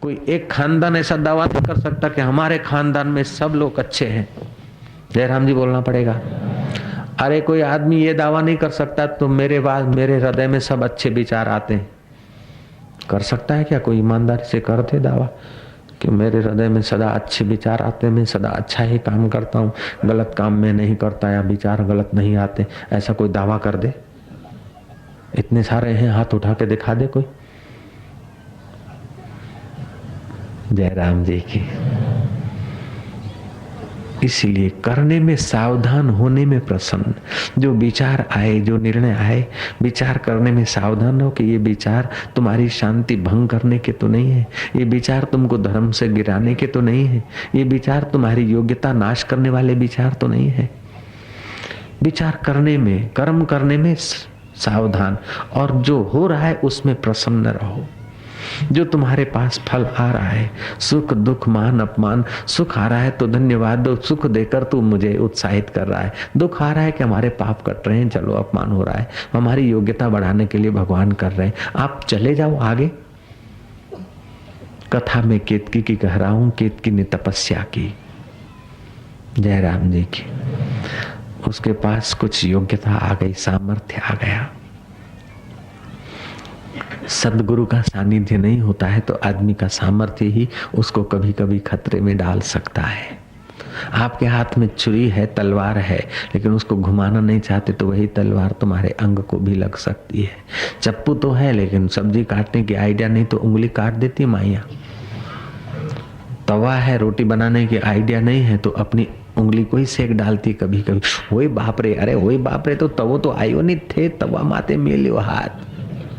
कोई एक खानदान ऐसा दावा नहीं कर सकता कि हमारे खानदान में सब लोग अच्छे हैं। जयराम जी बोलना पड़ेगा। अरे कोई आदमी ये दावा नहीं कर सकता तो मेरे बाद मेरे हृदय में सब अच्छे विचार आते हैं। कर सकता है क्या कोई ईमानदारी से करते दावा कि मेरे हृदय में सदा अच्छे विचार आते हैं, मैं सदा अच्छा ही काम करता हूँ, गलत काम में नहीं करता या विचार गलत नहीं आते, ऐसा कोई दावा कर दे? इतने सारे हैं, हाथ उठा के दिखा दे कोई। जयराम जी की। इसीलिए करने में सावधान, होने में प्रसन्न। जो विचार आए, जो निर्णय आए, विचार करने में सावधान हो कि ये विचार तुम्हारी शांति भंग करने के तो नहीं है, ये विचार तुमको धर्म से गिराने के तो नहीं है, ये विचार तुम्हारी योग्यता नाश करने वाले विचार तो नहीं है। विचार करने में, कर्म करने में सावधान, और जो हो रहा है उसमें प्रसन्न रहो। जो तुम्हारे पास फल आ रहा है, सुख दुख मान अपमान, सुख आ रहा है तो धन्यवाद दो, सुख देकर तू मुझे उत्साहित कर रहा है। दुख आ रहा है कि हमारे पाप कट रहे हैं, चलो अपमान हो रहा है, हमारी योग्यता बढ़ाने के लिए भगवान कर रहे हैं, आप चले जाओ आगे। कथा में केतकी की कह रहा हूं, केतकी ने तपस्या की, जयराम जी की। उसके पास कुछ योग्यता आ गई, सामर्थ्य आ गया। सदगुरु का सानिध्य नहीं होता है तो आदमी का सामर्थ्य ही उसको कभी कभी खतरे में डाल सकता है। आपके हाथ में छुरी है, तलवार है, लेकिन उसको घुमाना नहीं चाहते तो वही तलवार तुम्हारे अंग को भी लग सकती है। चप्पू तो है लेकिन सब्जी काटने की आइडिया नहीं तो उंगली काट देती माइया। तवा है, रोटी बनाने की आइडिया नहीं है तो अपनी उंगली को ही सेक डालती कभी कभी। वही बाप रे, अरे वही बाप रे, तो तवो तो आयो नहीं थे, तवा माते मेल्यो हाथ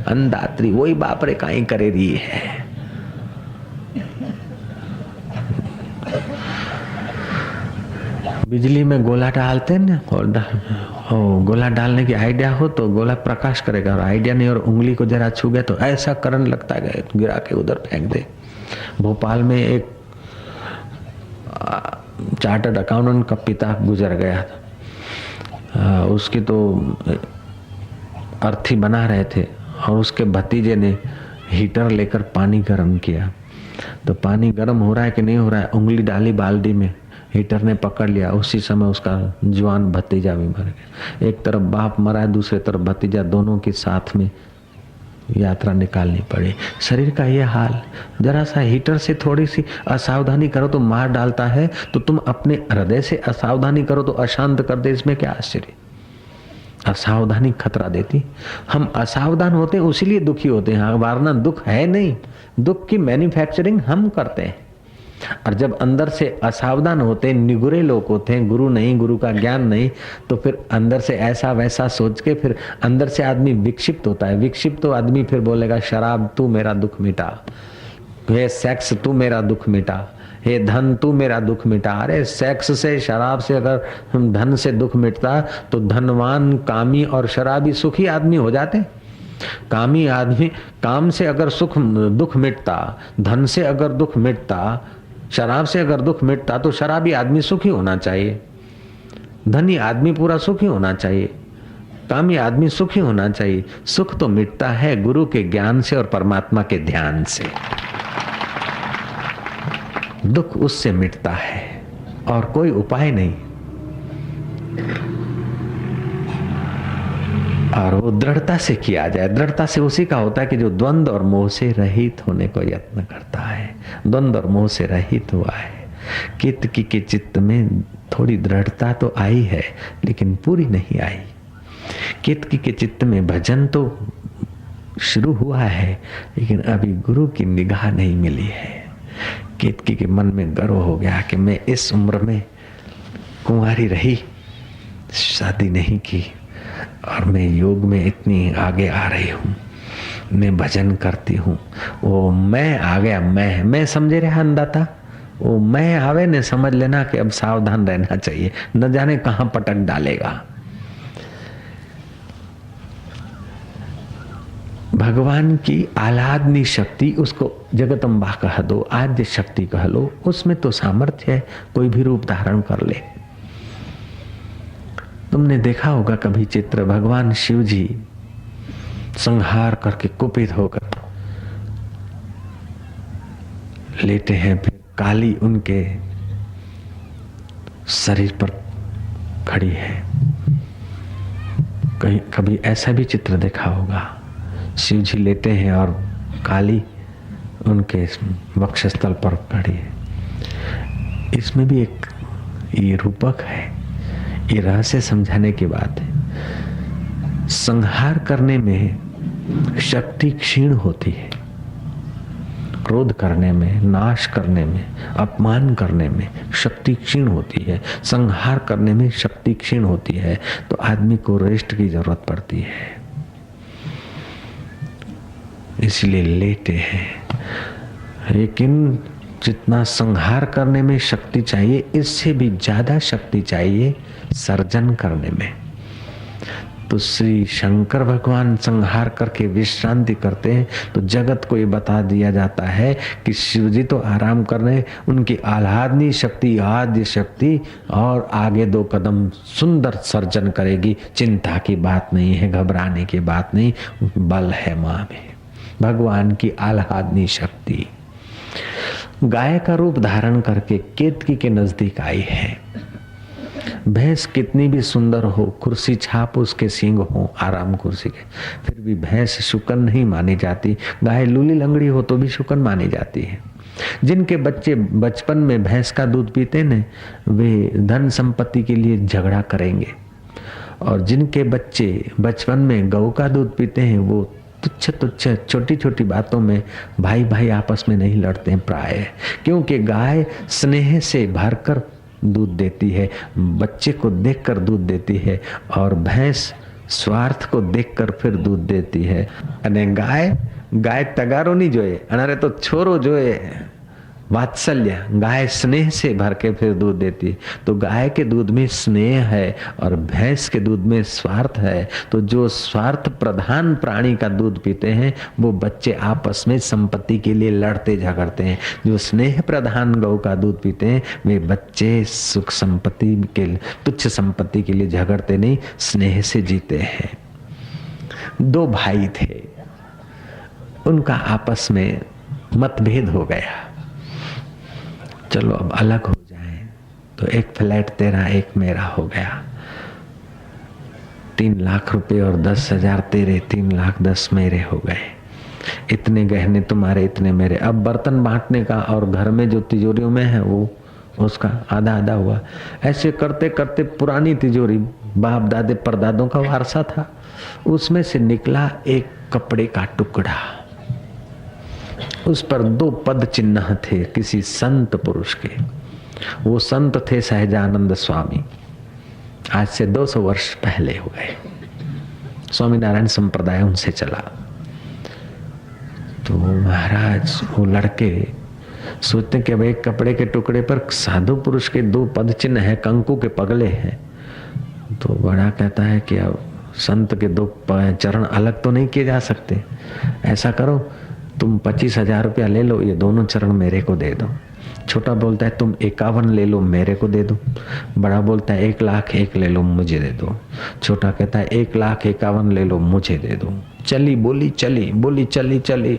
अंधात्री, वही बाप रे काई करे रही है। बिजली में गोला डालते हैं ना, और गोला डालने की आइडिया हो तो गोला प्रकाश करेगा, और आइडिया नहीं और उंगली को जरा छू गया तो ऐसा करंट लगता है, गिरा के उधर फेंक दे। भोपाल में एक चार्टर्ड अकाउंटेंट का पिता गुजर गया था, उसकी तो अर्थी बना रहे थे और उसके भतीजे ने हीटर लेकर पानी गर्म किया, तो पानी गर्म हो रहा है कि नहीं हो रहा है, उंगली डाली बाल्टी में, हीटर ने पकड़ लिया। उसी समय उसका जवान भतीजा भी मर गया। एक तरफ बाप मरा है, दूसरे तरफ भतीजा, दोनों के साथ में यात्रा निकालनी पड़ी। शरीर का यह हाल, जरा सा हीटर से थोड़ी सी असावधानी करो तो मार डालता है, तो तुम अपने हृदय से असावधानी करो तो अशांत कर दे, इसमें क्या आश्चर्य। असावधानी खतरा देती। हम असावधान होते हैं इसीलिए दुखी होते हैं, वरना दुख है नहीं। दुख की मैन्युफैक्चरिंग हम करते हैं। और जब अंदर से असावधान होते हैं, निगुरे लोग होते हैं, गुरु नहीं, गुरु का ज्ञान नहीं, तो फिर अंदर से ऐसा वैसा सोच के फिर अंदर से आदमी विक्षिप्त होता है। विक्षिप्त तो आदमी फिर बोलेगा शराब तू मेरा दुख मिटा, हे सेक्स तू मेरा दुख मिटा, हे धन तू मेरा दुख मिटा। अरे सेक्स से, शराब से अगर धन से दुख मिटता तो धनवान, कामी और शराबी सुखी आदमी हो जाते। कामी आदमी, काम से अगर दुख मिटता, धन से अगर दुख मिटता, शराब से अगर दुख मिटता तो शराबी आदमी सुखी होना चाहिए, धनी आदमी पूरा सुखी होना चाहिए, कामी आदमी सुखी होना चाहिए। सुख तो मिटता है गुरु के ज्ञान से और परमात्मा के ध्यान से, दुख उससे मिटता है और कोई उपाय नहीं। और वो दृढ़ता से किया जाए। दृढ़ता से उसी का होता है कि जो द्वंद्व और मोह से रहित होने को यत्न करता है। द्वंद्व और मोह से रहित हुआ है। केतकी के चित्त में थोड़ी दृढ़ता तो आई है लेकिन पूरी नहीं आई। केतकी के चित्त में भजन तो शुरू हुआ है लेकिन अभी गुरु की निगाह नहीं मिली है। केतकी के मन में गर्व हो गया कि मैं इस उम्र में कुंवारी रही, शादी नहीं की, और मैं योग में इतनी आगे आ रही हूँ, मैं भजन करती हूँ। वो मैं आ गया, मैं समझे रहा अंदाता, वो मैं आवे ने समझ लेना कि अब सावधान रहना चाहिए, न जाने कहाँ पटक डालेगा। भगवान की आह्लादनी शक्ति, उसको जगदम्बा कह दो, आद्य शक्ति कह लो, उसमें तो सामर्थ्य है, कोई भी रूप धारण कर ले। तुमने देखा होगा कभी चित्र, भगवान शिव जी संहार करके कुपित होकर लेटे हैं, फिर काली उनके शरीर पर खड़ी है। कहीं कभी ऐसा भी चित्र देखा होगा, शिव जी लेटे हैं और काली उनके वक्षस्थल पर खड़ी है। इसमें भी एक ये रूपक है, ये रहस्य समझाने की बात है। संहार करने में शक्ति क्षीण होती है, क्रोध करने में, नाश करने में, अपमान करने में शक्ति क्षीण होती है, संहार करने में शक्ति क्षीण होती है, तो आदमी को रेस्ट की जरूरत पड़ती है। इसलिए लेटे हैं। लेकिन जितना संहार करने में शक्ति चाहिए, इससे भी ज्यादा शक्ति चाहिए सर्जन करने में। तो श्री शंकर भगवान संहार करके विश्रांति करते हैं, तो जगत को ये बता दिया जाता है कि शिव जी तो आराम कर रहे हैं, उनकी आह्लादनी शक्ति, आद्य शक्ति और आगे 2 कदम सुंदर सर्जन करेगी। चिंता की बात नहीं है, घबराने की बात नहीं, बल है माँ में, भगवान की आह्लादनी शक्ति। गाय का रूप धारण करके केतकी के नजदीक आई है। भैंस कितनी भी सुंदर हो, कुर्सी छाप उसके सींग हो, आराम कुर्सी के, फिर भी भैंस शुकन नहीं मानी जाती। गाय लूली लंगड़ी हो तो भी शुकन मानी जाती है। जिनके बच्चे बचपन में भैंस का दूध पीते न, वे धन संपत्ति के लिए झगड़ा करेंगे, और जिनके बच्चे बचपन में गौ का दूध पीते हैं, वो तुच्छ तुच्छ छोटी छोटी बातों में भाई भाई आपस में नहीं लड़ते हैं प्राय, क्योंकि गाय स्नेह से भरकर दूध देती है, बच्चे को देखकर दूध देती है, और भैंस स्वार्थ को देखकर फिर दूध देती है। अने गाय तगारो नहीं जोए, अरे तो छोरो जोए, वात्सल्य। गाय स्नेह से भर के फिर दूध देती है। तो गाय के दूध में स्नेह है और भैंस के दूध में स्वार्थ है। तो जो स्वार्थ प्रधान प्राणी का दूध पीते हैं, वो बच्चे आपस में संपत्ति के लिए लड़ते झगड़ते हैं। जो स्नेह प्रधान गौ का दूध पीते हैं, वे बच्चे सुख संपत्ति के, तुच्छ संपत्ति के लिए झगड़ते नहीं, स्नेह से जीते हैं। 2 भाई थे, उनका आपस में मतभेद हो गया। चलो अब अलग हो जाएं, तो एक फ्लैट तेरा एक मेरा हो गया। 3 लाख रुपए और 10,000 तेरे, 3 लाख 10 मेरे हो गए। इतने गहने तुम्हारे, इतने मेरे। अब बर्तन बांटने का और घर में जो तिजोरियों में है वो उसका आधा आधा हुआ। ऐसे करते करते पुरानी तिजोरी बाप दादे परदादों का वारसा था, उसमें से निकला एक कपड़े का टुकड़ा। उस पर 2 पद चिन्ह थे किसी संत पुरुष के। वो संत थे सहजानंद स्वामी। आज से 200 वर्ष पहले हो गए। स्वामीनारायण संप्रदाय उनसे चला। तो महाराज वो लड़के सोचते कि अब एक कपड़े के टुकड़े पर साधु पुरुष के 2 पद चिन्ह है, कंकु के पगले हैं। तो बड़ा कहता है कि अब संत के 2 चरण अलग तो नहीं किए जा सकते। ऐसा करो, तुम 25,000 रुपया ले लो, ये दोनों चरण मेरे को दे दो। छोटा बोलता है तुम 51 ले लो, मेरे को दे दो। बड़ा बोलता है 1 लाख 1 ले लो, मुझे दे दो। छोटा कहता है 1 लाख 51 ले लो, मुझे दे दो। चली बोली चली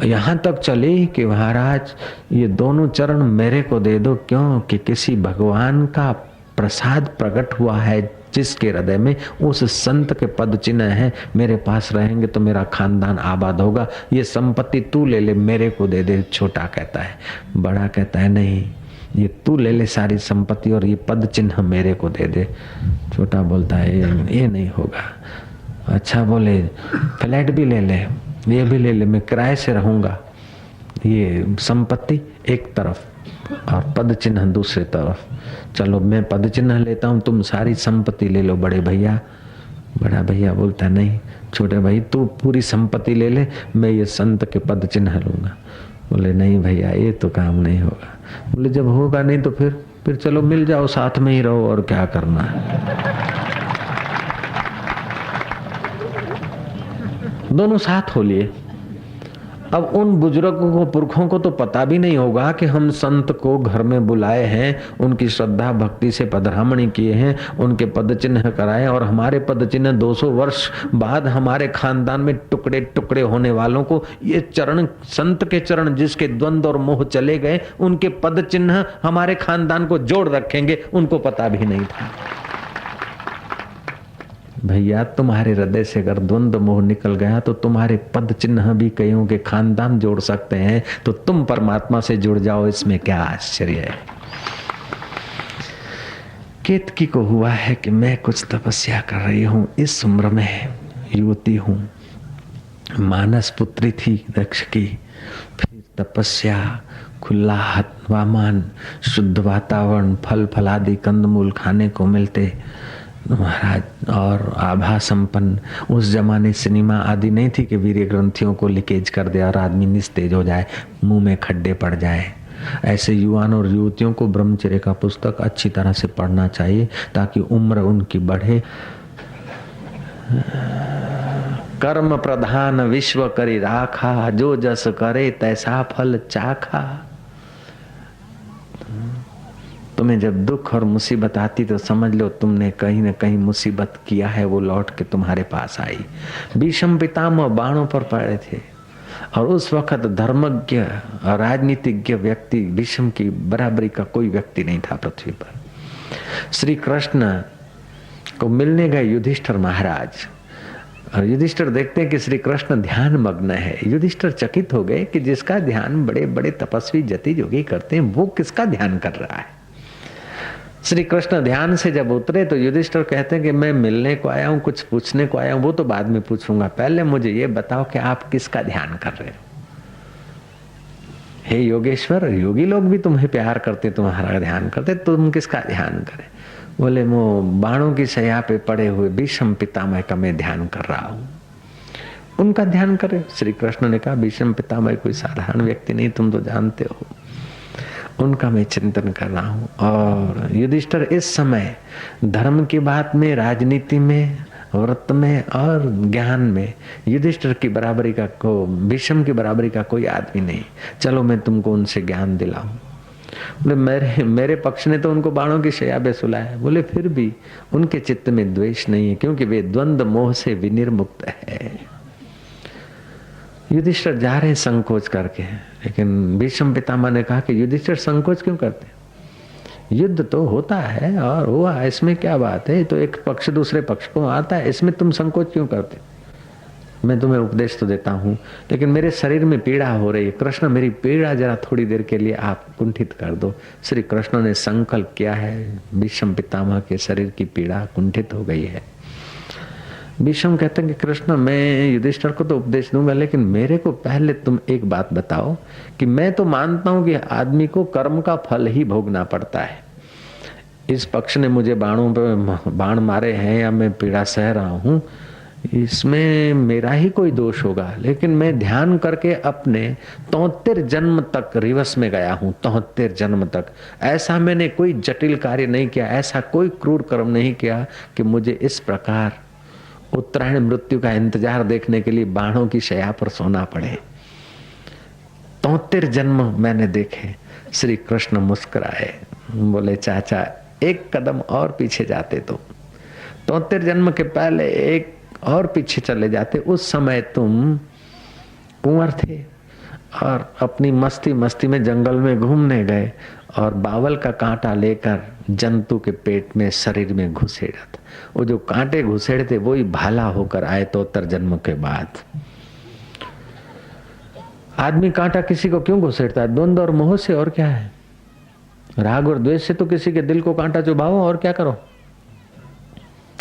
यहाँ तक चली कि महाराज ये दोनों चरण मेरे को दे दो, क्यों कि किसी भगवान का प्रसाद प्रकट हुआ है जिसके हृदय में उस संत के पद चिन्ह है। मेरे पास रहेंगे तो मेरा खानदान आबाद होगा। ये संपत्ति तू ले ले, मेरे को दे दे। छोटा कहता है। बड़ा कहता है नहीं, ये तू ले ले सारी संपत्ति और ये पद चिन्ह मेरे को दे दे। छोटा बोलता है ये नहीं होगा। अच्छा बोले फ्लैट भी ले ले, ये भी ले ले, मैं किराए से रहूंगा। ये संपत्ति एक तरफ और पद चिन्ह दूसरी तरफ। चलो मैं पद चिन्ह लेता हूँ, तुम सारी संपत्ति ले लो बड़े भैया। बड़ा भैया बोलता नहीं, छोटे भाई तू पूरी संपत्ति ले ले, मैं ये संत के पद चिन्ह लूंगा। बोले नहीं भैया ये तो काम नहीं होगा। बोले जब होगा नहीं तो फिर चलो मिल जाओ, साथ में ही रहो, और क्या करना है। दोनों साथ हो लिए अब उन बुजुर्गों को, पुरखों को तो पता भी नहीं होगा कि हम संत को घर में बुलाए हैं, उनकी श्रद्धा भक्ति से पधरामणी किए हैं, उनके पद चिन्ह कराए, और हमारे पद चिन्ह 200 वर्ष बाद हमारे खानदान में टुकड़े टुकड़े होने वालों को ये चरण, संत के चरण जिसके द्वंद्व और मोह चले गए, उनके पद चिन्ह हमारे खानदान को जोड़ रखेंगे, उनको पता भी नहीं था। भैया तुम्हारे हृदय से अगर द्वंद्व मोह निकल गया तो तुम्हारे पद चिन्ह भी कईयों के खानदान जोड़ सकते हैं, तो तुम परमात्मा से जुड़ जाओ, इसमें क्या आश्चर्य है। केतकी को हुआ है कि मैं कुछ तपस्या कर रही हूं, इस उम्र में युवती हूं, मानस पुत्री थी दक्ष की, फिर तपस्या, खुला हवामान, शुद्ध वातावरण, फल फलादि कंदमूल खाने को मिलते महाराज, और आभा संपन्न। उस जमाने सिनेमा आदि नहीं थी कि वीर्य ग्रंथियों को लीकेज कर दे और आदमी निस्तेज हो जाए, मुंह में खड्डे पड़ जाए। ऐसे युवान और युवतियों को ब्रह्मचर्य का पुस्तक अच्छी तरह से पढ़ना चाहिए ताकि उम्र उनकी बढ़े। कर्म प्रधान विश्व करी राखा, जो जस करे तैसा फल चाखा। तुम्हें जब दुख और मुसीबत आती तो समझ लो तुमने कहीं न कहीं मुसीबत किया है, वो लौट के तुम्हारे पास आई। भीष्म पितामह बाणों पर पड़े थे और उस वक्त धर्मज्ञ और राजनीतिज्ञ व्यक्ति भीष्म की बराबरी का कोई व्यक्ति नहीं था पृथ्वी पर। श्री कृष्ण को मिलने गए युधिष्ठिर महाराज, और युधिष्ठिर देखते हैं कि श्री कृष्ण ध्यान मग्न है। युधिष्ठिर चकित हो गए कि जिसका ध्यान बड़े बड़े तपस्वी जति जोगी करते हैं, वो किसका ध्यान कर रहा है। श्री कृष्ण ध्यान से जब उतरे तो युधिष्ठिर कहते हैं कि मैं मिलने को आया हूं, कुछ पूछने को आया हूं, वो तो बाद में पूछूंगा, पहले मुझे ये बताओ कि आप किसका ध्यान कर रहे हो। हे योगेश्वर, योगी लोग भी तुम्हें प्यार करते, तुम्हारा ध्यान करते, तुम किसका ध्यान करें। बोले वो बाणों की शैया पे पड़े हुए भीष्म पितामह का मैं ध्यान कर रहा हूं, उनका ध्यान करे। श्री कृष्ण ने कहा भीष्म पितामह कोई साधारण व्यक्ति नहीं, तुम तो जानते हो, उनका मैं चिंतन कर रहा हूं। और युधिष्ठिर इस समय धर्म की बात में, राजनीति में, व्रत में और ज्ञान में युधिष्ठिर की बराबरी का को, भीष्म की बराबरी का कोई आदमी नहीं। चलो मैं तुमको उनसे ज्ञान दिलाऊं। बोले मेरे पक्ष ने तो उनको बाणों की शैया पे सुलाया। बोले फिर भी उनके चित्त में द्वेष नहीं है, क्योंकि वे द्वंद्व मोह से विनिर्मुक्त है। युधिष्ठिर जा रहे संकोच करके, लेकिन भीष्म पितामह ने कहा कि युधिष्ठिर संकोच क्यों करते, युद्ध तो होता है और हुआ, इसमें क्या बात है, तो एक पक्ष दूसरे पक्ष को आता है, इसमें तुम संकोच क्यों करते। मैं तुम्हें उपदेश तो देता हूं, लेकिन मेरे शरीर में पीड़ा हो रही है, कृष्ण मेरी पीड़ा जरा थोड़ी देर के लिए आप कुंठित कर दो। श्री कृष्ण ने संकल्प किया है, भीष्म पितामह के शरीर की पीड़ा कुंठित हो गई है। भीष्म कहते हैं कि कृष्ण मैं युधिष्ठिर को तो उपदेश दूंगा, लेकिन मेरे को पहले तुम एक बात बताओ कि मैं तो मानता हूं कि आदमी को कर्म का फल ही भोगना पड़ता है। इस पक्ष ने मुझे बाणों पे बाण मारे हैं या मैं पीड़ा सह रहा हूं, इसमें मेरा ही कोई दोष होगा, लेकिन मैं ध्यान करके अपने 73 जन्म तक रिवर्स में गया हूं। 73 जन्म तक ऐसा मैंने कोई जटिल कार्य नहीं किया, ऐसा कोई क्रूर कर्म नहीं किया कि मुझे इस प्रकार उत्तरायण मृत्यु का इंतजार देखने के लिए बाणों की शैया पर सोना पड़े। 73 जन्म मैंने देखे। श्री कृष्ण मुस्कुराए, बोले चाचा एक कदम और पीछे जाते तो 73 जन्म के पहले एक और पीछे चले जाते, उस समय तुम कुंवर थे और अपनी मस्ती मस्ती में जंगल में घूमने गए और बावल का कांटा लेकर जंतु के पेट में शरीर में घुसेड़ा था। वो जो कांटे घुसेड़ते वही भाला होकर आए 73 जन्म के बाद। आदमी कांटा किसी को क्यों घुसेड़ता है? द्वंद्व और मोह से, और क्या है? राग और द्वेष से तो किसी के दिल को कांटा चुभाओ, और क्या करो?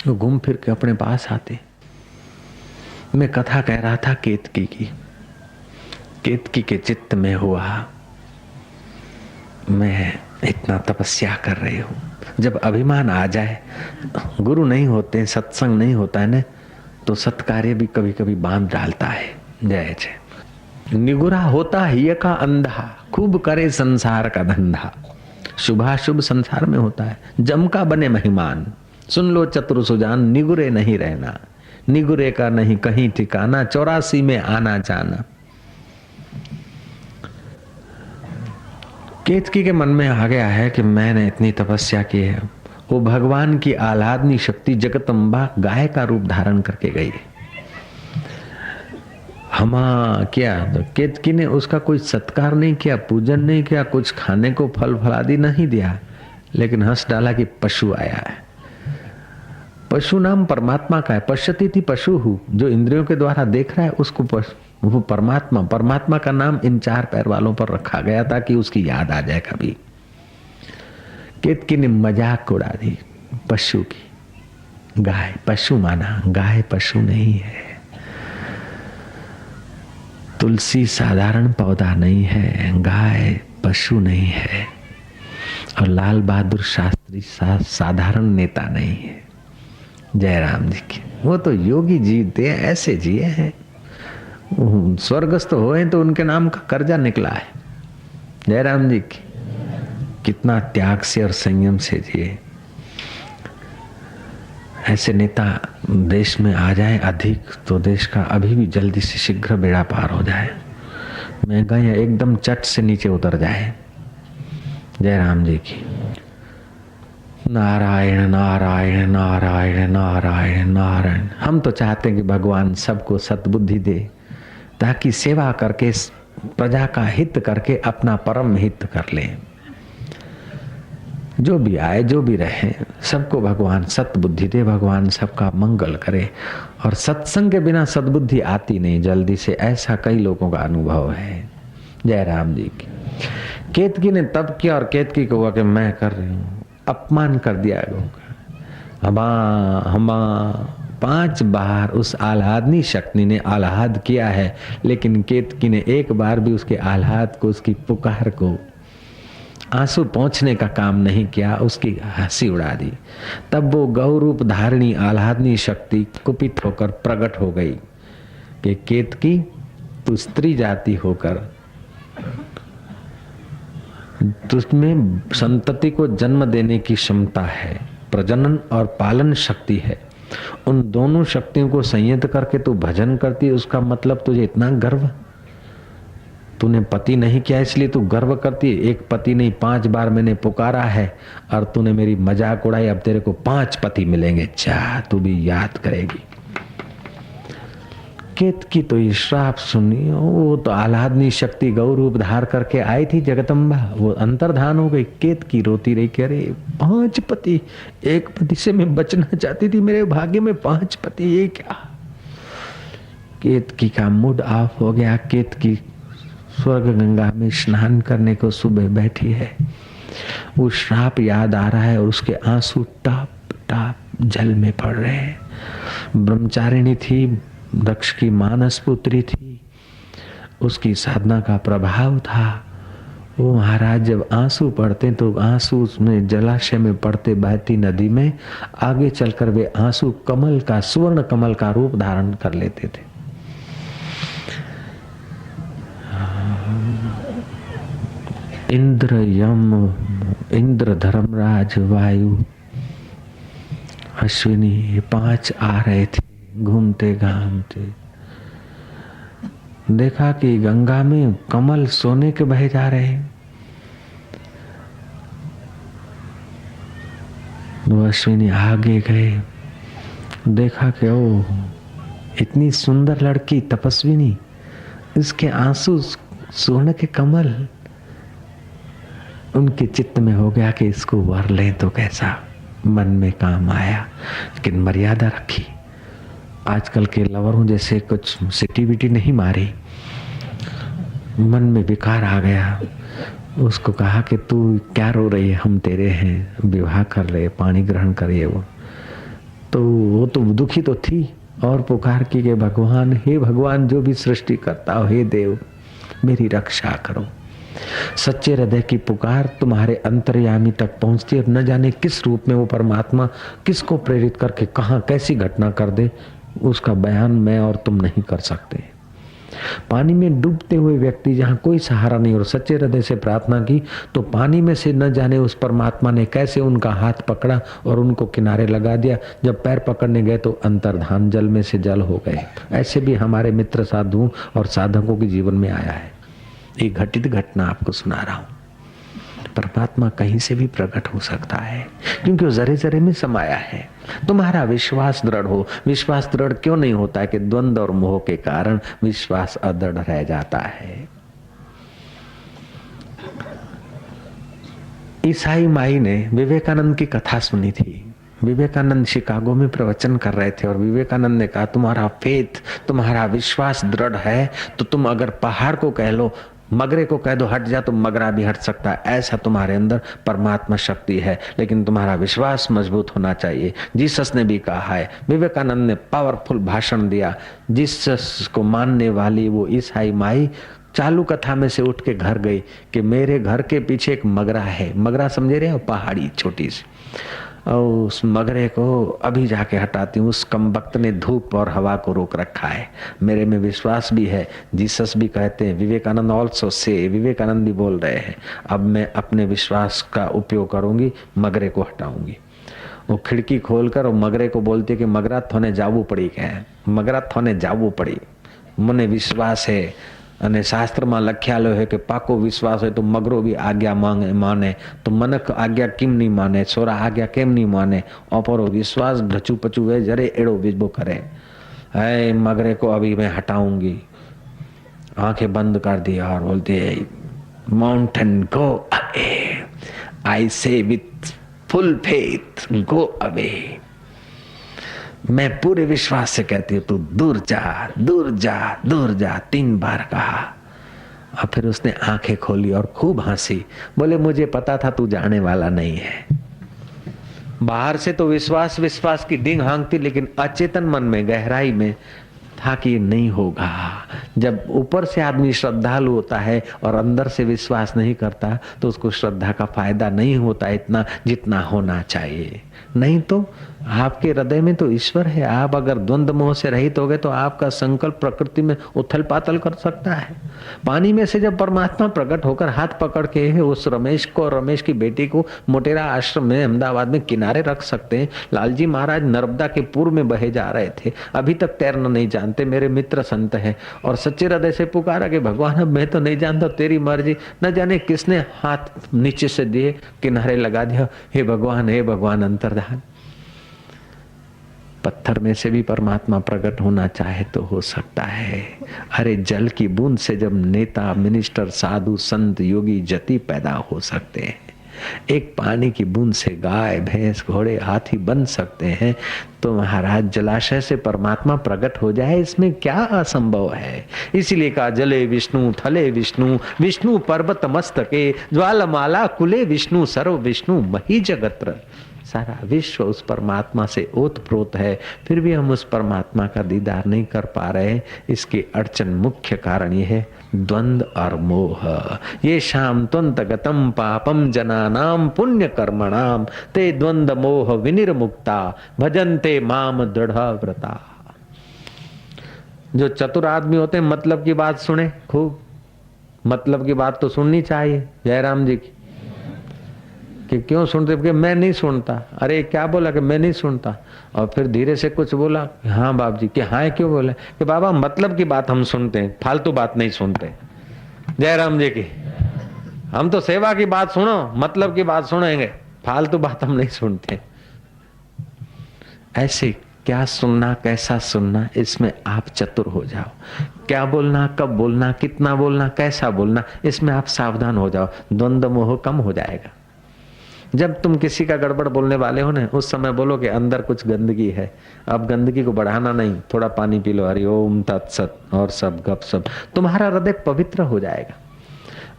वो घूम फिर के अपने पास आते। मैं कथा कह रहा था केतकी की। केतकी के चित्त में हुआ मैं इतना तपस्या कर रही हूं। जब अभिमान आ जाए, गुरु नहीं होते, सत्संग नहीं होता है ना, तो सत्कार्य भी कभी कभी बांध डालता है। जय जय। निगुरा होता हिय का अंधा, खूब करे संसार का धंधा। शुभाशुभ संसार में होता है। जम का बने महिमान, सुन लो चतुर सुजान, निगुरे नहीं रहना। निगुरे का नहीं कहीं ठिकाना, 84 में आना जाना। केतकी के मन में आ गया है कि मैंने इतनी तपस्या की है। वो भगवान की आह्लादनी शक्ति जगदम्बा गाय का रूप धारण करके गई। क्या तो केतकी ने उसका कोई सत्कार नहीं किया, पूजन नहीं किया, कुछ खाने को फल फलादि नहीं दिया, लेकिन हंस डाला कि पशु आया है। पशु नाम परमात्मा का है। पश्यति थी पशु हूँ, जो इंद्रियों के द्वारा देख रहा है उसको वो परमात्मा का नाम इन 4 पैर वालों पर रखा गया ताकि उसकी याद आ जाए कभी। केतकी ने मजाक उड़ा दी पशु की। गाय पशु माना, गाय पशु नहीं है। तुलसी साधारण पौधा नहीं है, गाय पशु नहीं है। और लाल बहादुर शास्त्री साधारण नेता नहीं है। जयराम जी की वो तो योगी जीते ऐसे जिए हैं, स्वर्गस्थ हुए तो उनके नाम का कर्जा निकला है। जयराम जी की कितना त्याग से और संयम से जिए। ऐसे नेता देश में आ जाए अधिक तो देश का अभी भी जल्दी से शीघ्र बेड़ा पार हो जाए, महंगाई एकदम चट से नीचे उतर जाए। जयराम जी की नारायण नारायण नारायण नारायण नारायण। हम तो चाहते हैं कि भगवान सबको सद्बुद्धि दे ताकि सेवा करके प्रजा का हित करके अपना परम हित कर ले। जो भी आए जो भी रहे सबको भगवान सद्बुद्धि दे, भगवान सबका मंगल करे। और सत्संग के बिना सद्बुद्धि आती नहीं जल्दी से, ऐसा कई लोगों का अनुभव है। जयराम जी की केतकी ने तब किया और केतकी को हुआ कि मैं कर रही हूँ, अपमान कर दिया लोगों का। 5 बार उस आह्लादनी शक्ति ने आह्लाद किया है, लेकिन केतकी ने एक बार भी उसके आह्लाद को, उसकी पुकार को आंसू पहुंचने का काम नहीं किया, उसकी हंसी उड़ा दी। तब वो गौ रूप धारणी आह्लादनी शक्ति कुपित होकर प्रकट हो गई कि केतकी तू स्त्री जाति होकर तुझमें संतति को जन्म देने की क्षमता है, प्रजनन और पालन शक्ति है। उन दोनों शक्तियों को संयत करके तू भजन करती है, उसका मतलब तुझे इतना गर्व। तूने पति नहीं किया इसलिए तू गर्व करती है। एक पति नहीं 5 बार मैंने पुकारा है और तूने मेरी मजाक उड़ाई, अब तेरे को 5 पति मिलेंगे, चाह तू भी याद करेगी। केतकी तो ये श्राप सुनी, वो तो आह्लादनी शक्ति गौ रूप धार करके आई थी जगदम्बा, वो अंतर्धान हो गई। केतकी रोती रही कि अरे 5 पति, एक पति से मैं बचना चाहती थी, मेरे भाग्य में 5 पति, ये क्या। केतकी का मूड ऑफ हो गया। केतकी स्वर्ग गंगा में स्नान करने को सुबह बैठी है, वो श्राप याद आ रहा है और उसके आंसू टप टप जल में पड़ रहे हैं। ब्रह्मचारिणी थी, दक्ष की मानस पुत्री थी, उसकी साधना का प्रभाव था। वो महाराज जब आंसू पड़ते तो आंसू उसमें जलाशय में पड़ते बहती नदी में आगे चलकर वे आंसू कमल का, सुवर्ण कमल का रूप धारण कर लेते थे। इंद्र यम, इंद्र धर्मराज वायु अश्विनी, ये 5 आ रहे थे घूमते घामते। देखा कि गंगा में कमल सोने के बहे जा रहे हैं। वो अश्विनी आगे गए, देखा कि ओ इतनी सुंदर लड़की तपस्विनी, इसके आंसू सोने के कमल। उनके चित्त में हो गया कि इसको वर लें तो कैसा, मन में काम आया, लेकिन मर्यादा रखी। आजकल के लवरों जैसे कुछ सिटी विटी नहीं मारी, मन में विकार आ गया। उसको कहा कि तू क्या रो रही है, हम तेरे हैं, विवाह कर रहे, पानी ग्रहण करिए। वो तो दुखी तो थी और पुकार की कि भगवान, हे भगवान जो भी सृष्टि करता हो, हे देव मेरी रक्षा करो। सच्चे हृदय की पुकार तुम्हारे अंतर्यामी तक पहुंचती है, न जाने किस रूप में वो परमात्मा किसको प्रेरित करके कहां कैसी घटना कर दे, उसका बयान मैं और तुम नहीं कर सकते। पानी में डूबते हुए व्यक्ति जहां कोई सहारा नहीं और सच्चे हृदय से प्रार्थना की तो पानी में से न जाने उस परमात्मा ने कैसे उनका हाथ पकड़ा और उनको किनारे लगा दिया। जब पैर पकड़ने गए तो अंतर्धान जल में से जल हो गए। ऐसे भी हमारे मित्र साधुओं और साधकों के जीवन में आया है। एक घटित घटना आपको सुना रहा हूं। परमात्मा कहीं से भी प्रकट हो सकता है, क्योंकि वो जरे जरे में समाया है। तुम्हारा विश्वास दृढ़ हो। विश्वास दृढ़ क्यों नहीं होता है कि द्वंद्व और मोह के कारण विश्वास अदृढ़ रह जाता है। ईसाई माई ने विवेकानंद की कथा सुनी थी। विवेकानंद शिकागो में प्रवचन कर रहे थे और विवेकानंद ने कहा, तुम्हारा फेथ, तुम्हारा विश्वास दृढ़ है तो तुम अगर पहाड़ को कह लो, मगरे को कह दो हट जा, तो मगरा भी हट सकता है। ऐसा तुम्हारे अंदर परमात्मा शक्ति है, लेकिन तुम्हारा विश्वास मजबूत होना चाहिए। जीसस ने भी कहा है। विवेकानंद ने पावरफुल भाषण दिया। जीसस को मानने वाली वो ईसाई माई चालू कथा में से उठ के घर गई कि मेरे घर के पीछे एक मगरा है। मगरा समझे रहे हो, पहाड़ी छोटी सी, और उस मगरे को अभी जाके हटाती हूँ। उस कमबख्त ने धूप और हवा को रोक रखा है। मेरे में विश्वास भी है। जीसस भी कहते हैं, विवेकानंद ऑल्सो से, विवेकानंद भी बोल रहे हैं, अब मैं अपने विश्वास का उपयोग करूंगी, मगरे को हटाऊंगी। वो खिड़की खोलकर और मगरे को बोलती है कि मगरा थोने जावू पड़ी, क्या मगरा थोने जावू पड़ी, મને વિશ્વાસ है। અને શાસ્ત્રમાં લખ્યાલો है कि પાકો વિશ્વાસ હોય તો મગરો બી આજ્ઞા માને, તો મનક આજ્ઞા કેમ નહીં માને, છોરા આજ્ઞા કેમ નહીં માને, અપરો विश्वास ढचू पचू है जरे एड़ो विजबो करे है। मगरे को अभी मैं हटाऊंगी। आंखें बंद कर दी और बोलती है, माउंटेन गो अवे, आई से with full faith go away. मैं पूरे विश्वास से कहती हूँ, तू दूर जा, दूर जा, दूर जा, 3 बार कहा। और फिर उसने आंखें खोली और खूब हंसी, बोले मुझे पता था तू जाने वाला नहीं है। बाहर से तो विश्वास विश्वास की डींग हाँकती, लेकिन अचेतन मन में गहराई में था कि ये नहीं होगा। जब ऊपर से आदमी श्रद्धालु होता है और अंदर से विश्वास नहीं करता, तो उसको श्रद्धा का फायदा नहीं होता इतना जितना होना चाहिए। नहीं तो आपके हृदय में तो ईश्वर है। आप अगर द्वंद्व मोह से रहित हो गए तो आपका संकल्प प्रकृति में उथल पाथल कर सकता है। पानी में से जब परमात्मा प्रकट होकर हाथ पकड़ के उस रमेश को, रमेश की बेटी को मोटेरा आश्रम में अहमदाबाद में किनारे रख सकते हैं। लालजी महाराज नर्मदा के पूर्व में बहे जा रहे थे, अभी तक तैरना नहीं जानते, मेरे मित्र संत हैं, और सच्चे हृदय से पुकारा कि भगवान अब मैं तो नहीं जानता, तेरी मर्जी। न जाने किसने हाथ नीचे से दिए, किनारे लगा दिया, हे भगवान अंतर्धान। पत्थर में से भी परमात्मा प्रकट होना चाहे तो हो सकता है। अरे जल की बूंद से जब नेता, मिनिस्टर, साधु, संत, योगी, जति पैदा हो सकते हैं, एक पानी की बूंद से गाय, भैंस, घोड़े, हाथी बन सकते हैं, तो महाराज जलाशय से परमात्मा प्रकट हो जाए, इसमें क्या असंभव है। इसीलिए कहा, जले विष्णु, थले विष्णु, विष्णु पर्वत मस्तके, ज्वालमाला कुले विष्णु, सर्व विष्णु मही जगत्र। सारा विश्व उस परमात्मा से ओतप्रोत है, फिर भी हम उस परमात्मा का दीदार नहीं कर पा रहे। इसकी अड़चन मुख्य कारण ये है, द्वंद्व और मोह। ये शाम त्वंत गतम पापम जनानाम पुण्य कर्मणाम ते द्वंद्व मोह विनिर्मुक्ता भजन्ते माम दृढ़ व्रता। जो चतुर आदमी होते हैं, मतलब की बात सुने खूब, मतलब की बात तो सुननी चाहिए। जयराम जी की कि क्यों सुनते, कि मैं नहीं सुनता। अरे क्या बोला कि मैं नहीं सुनता, और फिर धीरे से कुछ बोला, हाँ बाप जी, कि हाँ क्यों बोले, कि बाबा मतलब की बात हम सुनते हैं, फालतू बात नहीं सुनते। जयराम जी की, हम तो सेवा की बात सुनो, मतलब की बात सुनेंगे, फालतू बात हम नहीं सुनते। ऐसे क्या सुनना, कैसा सुनना, इसमें आप चतुर हो जाओ। क्या बोलना, कब बोलना, कितना बोलना, कैसा बोलना, इसमें आप सावधान हो जाओ। द्वंद्व मोह कम हो जाएगा। जब तुम किसी का गड़बड़ बोलने वाले हो ना, उस समय बोलो कि अंदर कुछ गंदगी है, अब गंदगी को बढ़ाना नहीं, थोड़ा पानी पी लो, हरि ओम तत्सत, और सब गप सब, तुम्हारा हृदय पवित्र हो जाएगा।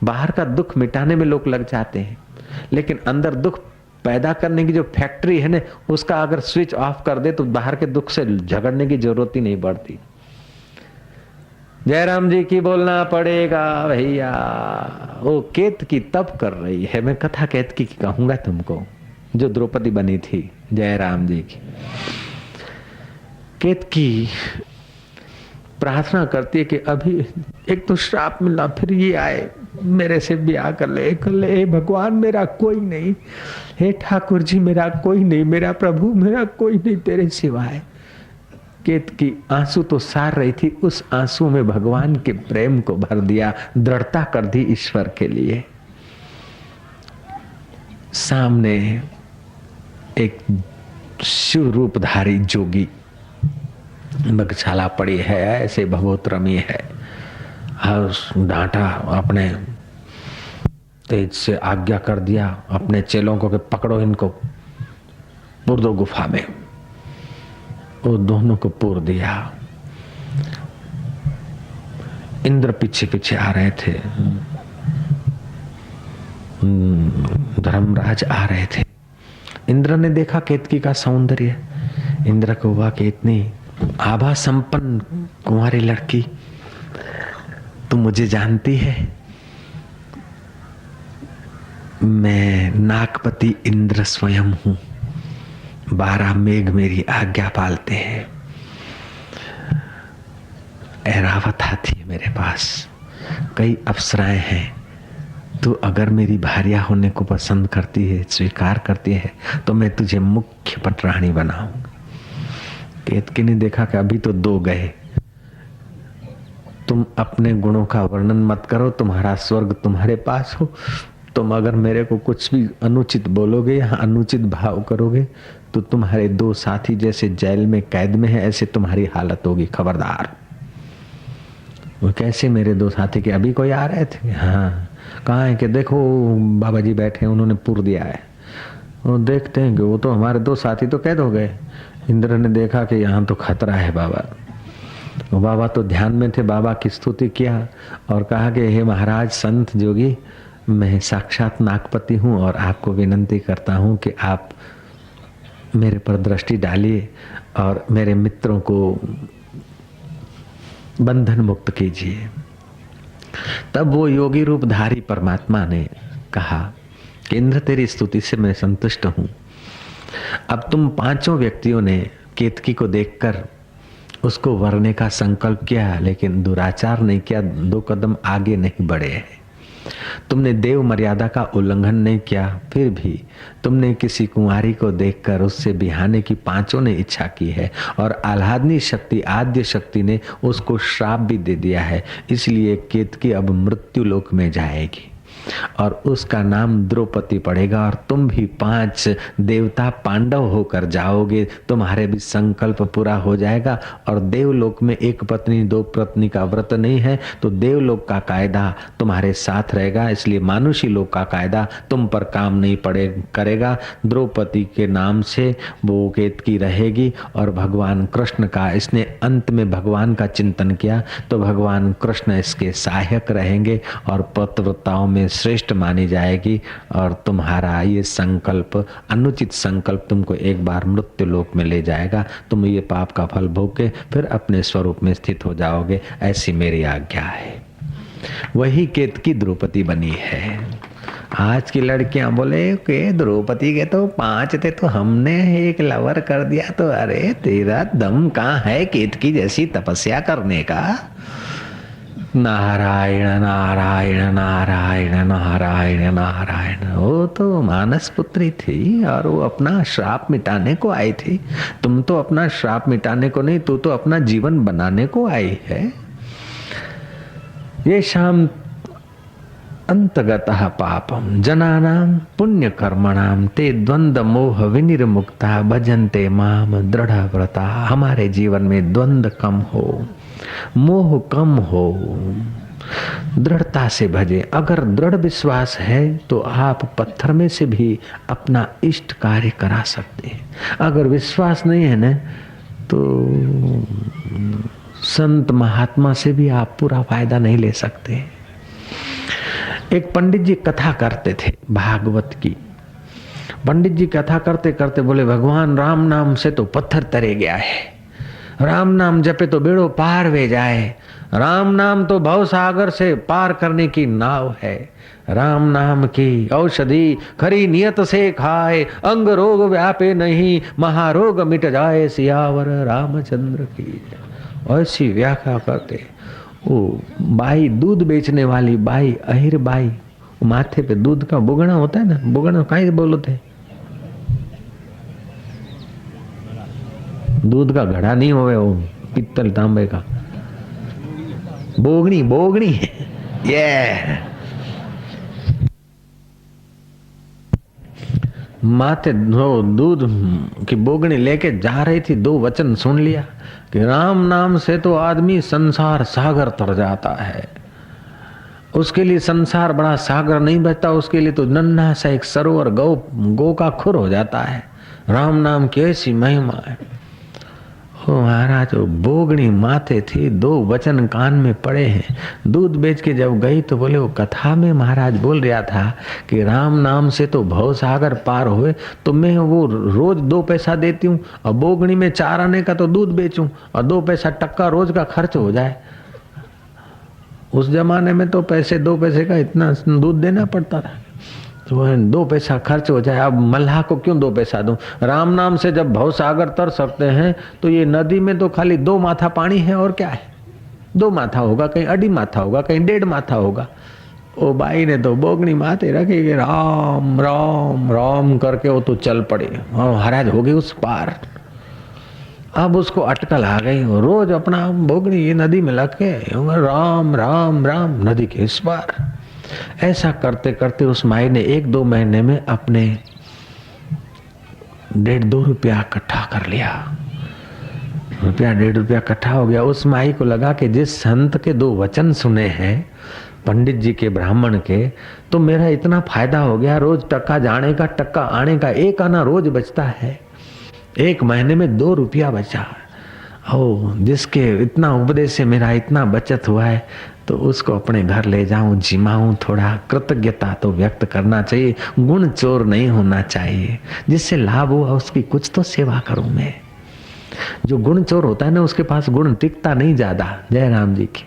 बाहर का दुख मिटाने में लोग लग जाते हैं, लेकिन अंदर दुख पैदा करने की जो फैक्ट्री है ना, उसका अगर स्विच ऑफ कर दे तो बाहर के दुख से झगड़ने की जरूरत ही नहीं पड़ती। जयराम जी की बोलना पड़ेगा भैया। वो केतकी तप कर रही है, मैं कथा केतकी की कहूंगा तुमको, जो द्रौपदी बनी थी जयराम जी की। केतकी प्रार्थना करती है कि अभी एक तो श्राप मिला, फिर ये आए, मेरे से ब्याह कर ले, कर ले। हे भगवान मेरा कोई नहीं, हे ठाकुर जी मेरा कोई नहीं, मेरा प्रभु मेरा कोई नहीं तेरे सिवाय। केतकी आंसू तो सार रही थी, उस आंसू में भगवान के प्रेम को भर दिया, दृढ़ता कर दी ईश्वर के लिए। सामने एक शिव रूपधारी जोगी बगशाला पड़ी है, ऐसे बहुत रमी है, और डांटा, अपने तेज से आज्ञा कर दिया अपने चेलों को कि पकड़ो इनको, पुर दो गुफा में। वो दोनों को पुर दिया। इंद्र पीछे पीछे आ रहे थे, धर्मराज आ रहे थे। इंद्र ने देखा केतकी का सौंदर्य। इंद्र को हुआ कि इतनी आभा संपन्न कुंवारी लड़की, तू मुझे जानती है? मैं नागपति इंद्र स्वयं हूं। 12 मेघ मेरी आज्ञा पालते हैं। ऐरावत हाथी है मेरे पास, कई अप्सराएं हैं। तू अगर मेरी भार्या होने को पसंद करती है, स्वीकार करती है, तो मैं तुझे मुख्य पटरानी बनाऊंगा। केतकी ने देखा कि अभी तो 2 गए, तुम अपने गुणों का वर्णन मत करो, तुम्हारा स्वर्ग तुम्हारे पास हो। तुम अगर मेरे को कुछ भी अनुचित बोलोगे या अनुचित भाव करोगे तो तुम्हारे 2 साथी जैसे जेल में कैद में है, ऐसे तुम्हारी हालत होगी, खबरदार। वो कैसे मेरे 2 साथी के? अभी कोई आ रहे थे? हाँ। कहाँ है? कि देखो बाबा जी बैठे हैं, उन्होंने पुर दिया है। वो देखते हैं कि वो तो हमारे 2 साथी तो कैद हो गए। इंद्र ने देखा कि यहाँ तो खतरा है बाबा। वो बाबा तो ध्यान में थे, बाबा की स्तुति किया और कहा कि हे महाराज संत जोगी, मैं साक्षात नागपति हूँ और आपको विनंती करता हूँ कि आप मेरे पर दृष्टि डालिए और मेरे मित्रों को बंधन मुक्त कीजिए। तब वो योगी रूपधारी परमात्मा ने कहा कि इंद्र तेरी स्तुति से मैं संतुष्ट हूं। अब तुम 5 व्यक्तियों ने केतकी को देखकर उसको वरने का संकल्प किया, लेकिन दुराचार नहीं किया, 2 कदम आगे नहीं बढ़े। तुमने देव मर्यादा का उल्लंघन नहीं किया, फिर भी तुमने किसी कुंवारी को देखकर उससे बिहाने की 5 ने इच्छा की है और आह्लादनी शक्ति, आद्य शक्ति ने उसको श्राप भी दे दिया है। इसलिए केतकी अब मृत्यु लोक में जाएगी और उसका नाम द्रौपदी पड़ेगा और तुम भी 5 देवता पांडव होकर जाओगे। तुम्हारे भी संकल्प पूरा हो जाएगा और देवलोक में 1 पत्नी 2 पत्नी का व्रत नहीं है, तो देवलोक का कायदा तुम्हारे साथ रहेगा। इसलिए मानुषी लोक का कायदा तुम पर काम नहीं करेगा। द्रौपदी के नाम से वो केतकी रहेगी और भगवान कृष्ण का, इसने अंत में भगवान का चिंतन किया तो भगवान कृष्ण इसके सहायक रहेंगे और पतिव्रताओं में श्रेष्ठ मानी जाएगी। और तुम्हारा ये संकल्प, अनुचित संकल्प, तुमको एक बार मृत्यु लोक में ले जाएगा। तुम ये पाप का फल भोग के फिर अपने स्वरूप में स्थित हो जाओगे, ऐसी मेरी आज्ञा है। वही केतकी द्रौपदी बनी है। आज की लड़कियां बोले कि द्रौपदी के तो 5 थे तो हमने 1 लवर कर दिया, तो अरे तेरा दम कहाँ है केतकी जैसी तपस्या करने का? नारायण नारायण नारायण नारायण नारायण। वो तो मानस पुत्री थी और वो अपना श्राप मिटाने को आई थी। तुम तो अपना श्राप मिटाने को नहीं, तू तो अपना जीवन बनाने को आई है। ये शाम अंतगतः पापम जनानां पुण्य कर्मणाम ते द्वंद्व मोह विनिर्मुक्ता भजन्ते माम दृढ़ व्रता। हमारे जीवन में द्वंद्व कम हो, मोह कम हो, दृढ़ता से भजे। अगर दृढ़ विश्वास है तो आप पत्थर में से भी अपना इष्ट कार्य करा सकते हैं। अगर विश्वास नहीं है ना तो संत महात्मा से भी आप पूरा फायदा नहीं ले सकते। एक पंडित जी कथा करते थे भागवत की। पंडित जी कथा करते करते बोले, भगवान राम नाम से तो पत्थर तरे गया है, राम नाम जपे तो बेड़ो पार वे जाए, राम नाम तो भव सागर से पार करने की नाव है, राम नाम की औषधि खरी नियत से खाए, अंग रोग व्यापे नहीं, महारोग मिट जाए, सियावर रामचंद्र की। ऐसी व्याख्या करते। वो बाई, दूध बेचने वाली बाई, अहिर बाई, माथे पे दूध का बुगना होता है ना, बुगना काहे बोलते हैं? दूध का घड़ा नहीं होवे, वो पित्तल तांबे का, बोगनी बोगनी। ये माथे दूध की बोगनी लेके जा रही थी, दो वचन सुन लिया कि राम नाम से तो आदमी संसार सागर तर जाता है। उसके लिए संसार बड़ा सागर नहीं बचता, उसके लिए तो नन्हा सा एक सरोवर गौ का खुर हो जाता है। राम नाम की ऐसी महिमा है। ओ महाराज, वो बोगणी माथे थी, दो वचन कान में पड़े हैं। दूध बेच के जब गई तो बोले वो कथा में महाराज बोल रहा था कि राम नाम से तो भव सागर पार हुए, तो मैं वो रोज 2 पैसा देती हूँ और बोगणी में 4 आने का तो दूध बेचूं और 2 पैसा टक्का रोज का खर्च हो जाए। उस जमाने में तो 2 पैसे का इतना दूध देना पड़ता था, तो 2 पैसा खर्च हो जाए। अब मल्लाह को क्यों 2 पैसा दूं? राम नाम से जब भव सागर तर सकते हैं तो ये नदी में तो खाली 2 माथा पानी है, और क्या है? 2 माथा होगा, कहीं अड़ी माथा होगा, कहीं 1.5 माथा होगा। ओ बाई ने तो बोगनी माथे रखी कि राम राम राम करके वो तो चल पड़े और महाराज हो गई उस पार। अब उसको अटकल आ गई, रोज अपना बोगनी ये नदी में लग के राम राम राम नदी के इस पार। ऐसा करते करते उस माई ने 1-2 महीने में अपने 1.5-2 रुपया इकट्ठा कर लिया। रुपया 1.5 रुपया इकट्ठा हो गया। उस माई को लगा कि जिस संत के 2 वचन सुने हैं पंडित जी के, ब्राह्मण के, तो मेरा इतना फायदा हो गया। रोज टक्का जाने का टक्का आने का 1 आना रोज बचता है। 1 महीने में 2 रुपया बचा। ओ, जिसके इतना उपदेश से मेरा इतना बचत हुआ है, तो उसको अपने घर ले जाऊं, जिमाऊं। थोड़ा कृतज्ञता तो व्यक्त करना चाहिए, गुण चोर नहीं होना चाहिए। जिससे लाभ हुआ उसकी कुछ तो सेवा करूं मैं। जो गुण चोर होता है ना, उसके पास गुण टिकता नहीं ज्यादा। जय राम जी की।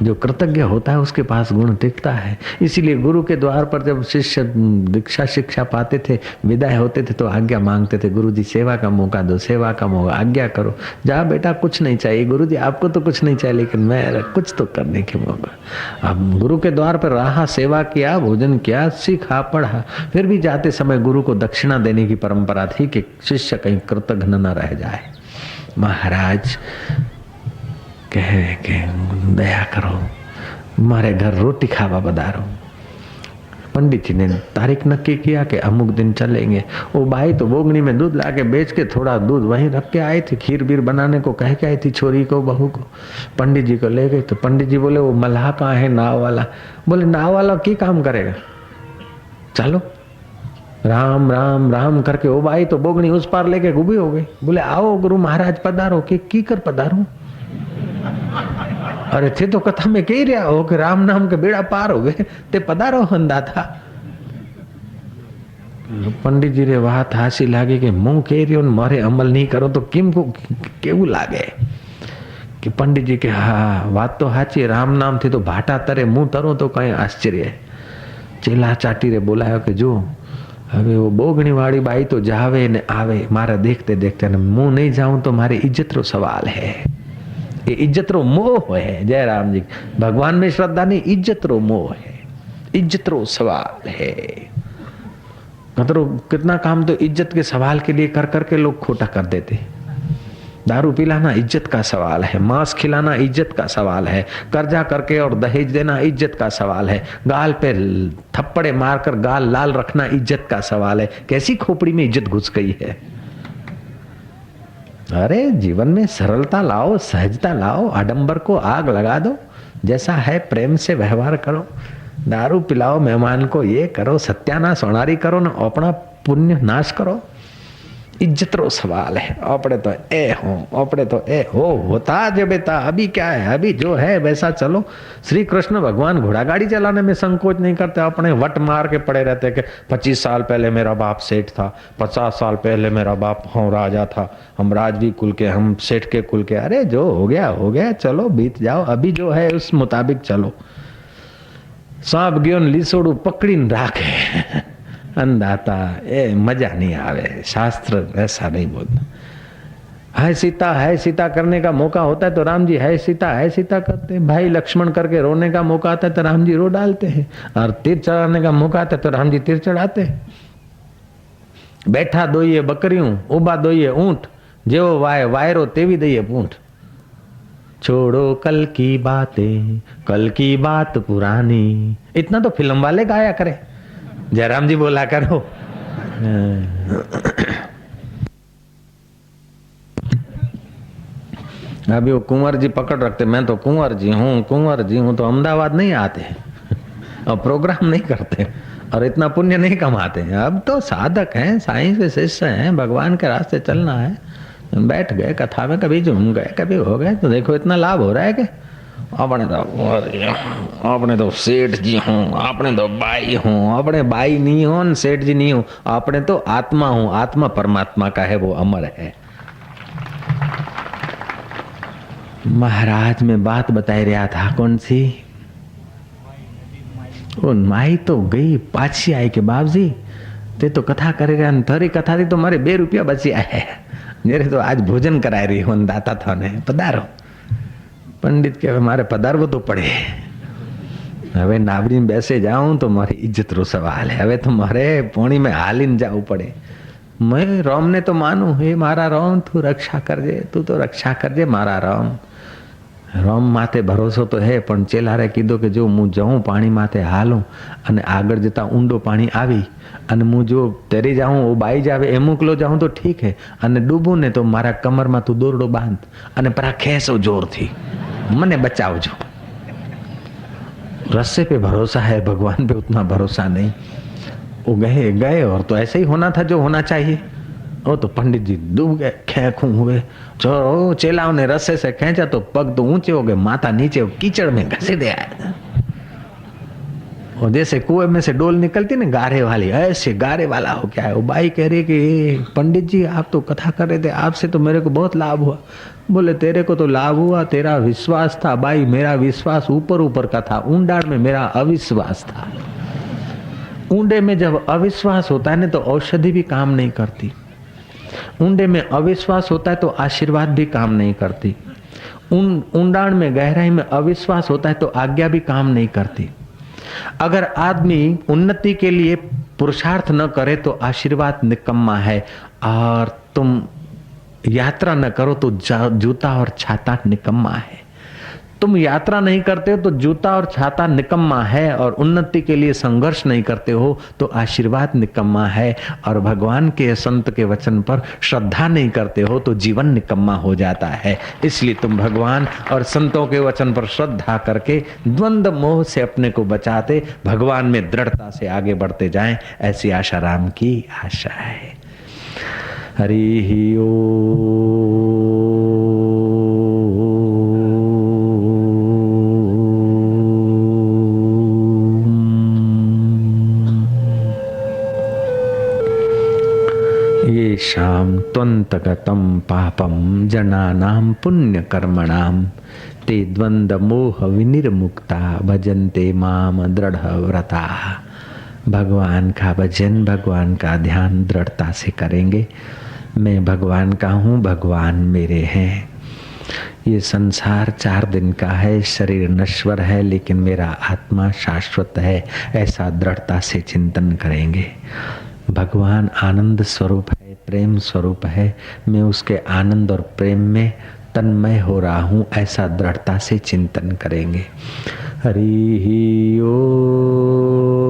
जो कृतज्ञ होता है उसके पास गुण टिकता है। इसीलिए गुरु के द्वार पर जब शिष्य दीक्षा शिक्षा पाते थे, विदाई होते थे, तो आज्ञा मांगते थे, गुरु जी सेवा का मौका दो, सेवा का मौका, आज्ञा करो। जा बेटा, कुछ नहीं चाहिए गुरु जी, आपको तो कुछ नहीं चाहिए, लेकिन मैं कुछ तो करने के मौका। अब गुरु के द्वार पर रहा, सेवा किया, भोजन किया, सीखा, पढ़ा। फिर भी जाते समय गुरु को दक्षिणा देने की परंपरा थी कि शिष्य कहीं कृतघ्न न रह जाए। महाराज कहे कि दया करो, मारे घर रोटी खावा बधारो। पंडित जी ने तारीख नक्की किया कि अमुक दिन चलेंगे। वो बाई तो बोगनी में दूध लाके बेच के थोड़ा दूध वहीं रख के आई थी, खीर बीर बनाने को कह के आई थी छोरी को, बहू को। पंडित जी को ले गई तो पंडित जी बोले वो मल्लाह कहाँ है, नाव वाला? बोले नाव वाला की काम करेगा, चलो। राम राम राम करके वो बाई तो बोगनी उस पार लेके गुबी हो गई। बोले आओ गुरु महाराज पधारो। की कर पधारो? अरे थे तो कथा में कही रहा हो कि राम नाम के बेड़ा पार हो गए, ते पधारो हंदा था। पंडित जी रे बात हासी लागे कि मुंह कह रही हो मारे अमल नहीं करो तो किम को केवू लागे। कि पंडित जी के हाँ बात तो हाची, राम नाम थी तो भाटा तरे, मुंह तरो तो कहीं आश्चर्य है। चेला चाटी रे बोलायो कि जो હવે वो बोगणी वाली बाई तो जावे ने आवे, मारा देखते देखते ने मुंह नहीं जाऊं तो मारे इज्जत रो सवाल है। ये इज्जत रो मोह है। जय राम जी। भगवान में श्रद्धा नहीं, इज्जत रो मोह है, इज्जत रो सवाल है। मतलब कितना काम तो इज्जत के सवाल के लिए कर करके लोग खोटा कर देते। दारू पिलाना इज्जत का सवाल है, मांस खिलाना इज्जत का सवाल है, कर्जा करके और दहेज देना इज्जत का सवाल है, गाल पे थप्पड़े मारकर गाल लाल रखना इज्जत का सवाल है। कैसी खोपड़ी में इज्जत घुस गई है। अरे जीवन में सरलता लाओ, सहजता लाओ, आडंबर को आग लगा दो, जैसा है प्रेम से व्यवहार करो। दारू पिलाओ मेहमान को, ये करो, सत्यानाश होनारी करो ना, अपना पुण्य नाश करो। इज्जत रो सवाल है। अपने तो ए हो, अपने तो ए हो, होता जो बेटा अभी क्या है, अभी जो है वैसा चलो। श्री कृष्ण भगवान घोड़ा गाड़ी चलाने में संकोच नहीं करते, अपने वट मार के पड़े रहते कि 25 साल पहले मेरा बाप सेठ था, 50 साल पहले मेरा बाप राजा था, हम राजवी कुल के, हम सेठ के कुल के। अरे जो हो गया हो गया, चलो बीत जाओ, अभी जो है उस मुताबिक चलो। सांप गयो लीसोड़ू पकड़ी राखे अंधाता, ए मजा नहीं आवे। शास्त्र ऐसा नहीं बोलता। है सीता करने का मौका होता है तो राम जी है सीता करते हैं। भाई लक्ष्मण करके रोने का मौका आता है तो राम जी रो डालते हैं, और तीर चढ़ाने का मौका आता है तो राम जी तीर चढ़ाते हैं। बैठा दोइए बकरियों, उबा दोइए ऊंट, जेवो वाय वायरो तेवी दइए पूंठ। छोड़ो कल की बातें, कल की बात पुरानी। इतना तो फिल्म वाले गाया करे, जयराम जी बोला करो। अभी वो कुंवर जी पकड़ रखते, मैं तो कुंवर जी हूँ, तो अहमदाबाद नहीं आते और प्रोग्राम नहीं करते और इतना पुण्य नहीं कमाते। अब तो साधक हैं, साईं के शिष्य हैं, भगवान के रास्ते चलना है। बैठ गए कथा में, कभी झूम गए, कभी हो गए, तो देखो इतना लाभ हो रहा है कि आपने तो सेठ जी हूँ, आपने तो बाई हूँ, अपने बाई नहीं हो, सेठ जी नहीं हो, आपने तो आत्मा हूँ। आत्मा परमात्मा का है, वो अमर है। महाराज में बात बताई रहा था, कौन सी? वो माई तो गई, पाछी आई के बाबजी ते तो कथा करे रहा, थारी कथा थी तो मारे 2 रुपया बची आए, मेरे तो आज भोजन कराई रही हूँ दाता था ने, पधारो। पंडित के मारे पधारवो तो पड़े, હવે નાબડી બેસે જાઉં તો મારી इज्जत रो सवाल है। હવે तो मारे पोणी में हालीन जाऊ पड़े। मैं राम ने तो मानू, हे मारा राम तू रक्षा करजे, तू तो रक्षा करजे मारा राम। राम माथे भरोસો तो है, पण चेलारे कीधो के जो હું જાઉં પાણી માથે હાલું અને આગળ જતા ઊંડો પાણી આવી અને હું જો તરી જાઉં ઓ બાઈ જાવે એમ મોકલો જાઉં તો ઠીક है, અને ડૂબું ને તો મારા કમરમાં તું દોરડો બાંધ અને પરા ખેંચો જોરથી, મને બચાવજો। रस्से पे भरोसा है, भगवान पे उतना भरोसा नहीं। वो गए गए और तो ऐसे ही होना था जो होना चाहिए। वो तो पंडित जी डूब गए, खेखू हुए। जो चेलाओं ने रस्से से खींचा तो पग तो ऊंचे हो गए, माथा नीचे कीचड़ में घसीटे आया। और जैसे कुएं में से डोल निकलती ना गारे वाली, ऐसे गारे वाला हो क्या है। वो बाई कह रही कि पंडित जी आप तो कथा कर रहे थे, आपसे तो मेरे को बहुत लाभ हुआ। बोले तेरे को तो लाभ हुआ, तेरा विश्वास था बाई, मेरा विश्वास ऊपर ऊपर का था, ऊंडाण में मेरा अविश्वास था। ऊंडे में जब अविश्वास होता है ना तो औषधि भी काम नहीं करती। ऊंडे में अविश्वास होता है तो आशीर्वाद भी काम नहीं करती। ऊंडाण में गहराई में अविश्वास होता है तो आज्ञा भी काम नहीं करती। अगर आदमी उन्नति के लिए पुरुषार्थ न करे तो आशीर्वाद निकम्मा है, और तुम यात्रा न करो तो जूता और छाता निकम्मा है। तुम यात्रा नहीं करते हो तो जूता और छाता निकम्मा है, और उन्नति के लिए संघर्ष नहीं करते हो तो आशीर्वाद निकम्मा है, और भगवान के संत के वचन पर श्रद्धा नहीं करते हो तो जीवन निकम्मा हो जाता है। इसलिए तुम भगवान और संतों के वचन पर श्रद्धा करके द्वंद्व मोह से अपने को बचाते भगवान में दृढ़ता से आगे बढ़ते जाएं, ऐसी आशा राम की आशा है। हरि ओम। येषां त्वन्तगतं पापं जनानां पुण्यकर्मणां ते द्वन्द्वमोह विनिर्मुक्ता भजन्ते माम दृढ़व्रता। भगवान का भजन, भगवान का ध्यान दृढ़ता से करेंगे। मैं भगवान का हूँ, भगवान मेरे हैं। ये संसार 4 दिन का है, शरीर नश्वर है, लेकिन मेरा आत्मा शाश्वत है, ऐसा दृढ़ता से चिंतन करेंगे। भगवान आनंद स्वरूप है, प्रेम स्वरूप है, मैं उसके आनंद और प्रेम में तन्मय हो रहा हूँ, ऐसा दृढ़ता से चिंतन करेंगे। हरि ओम।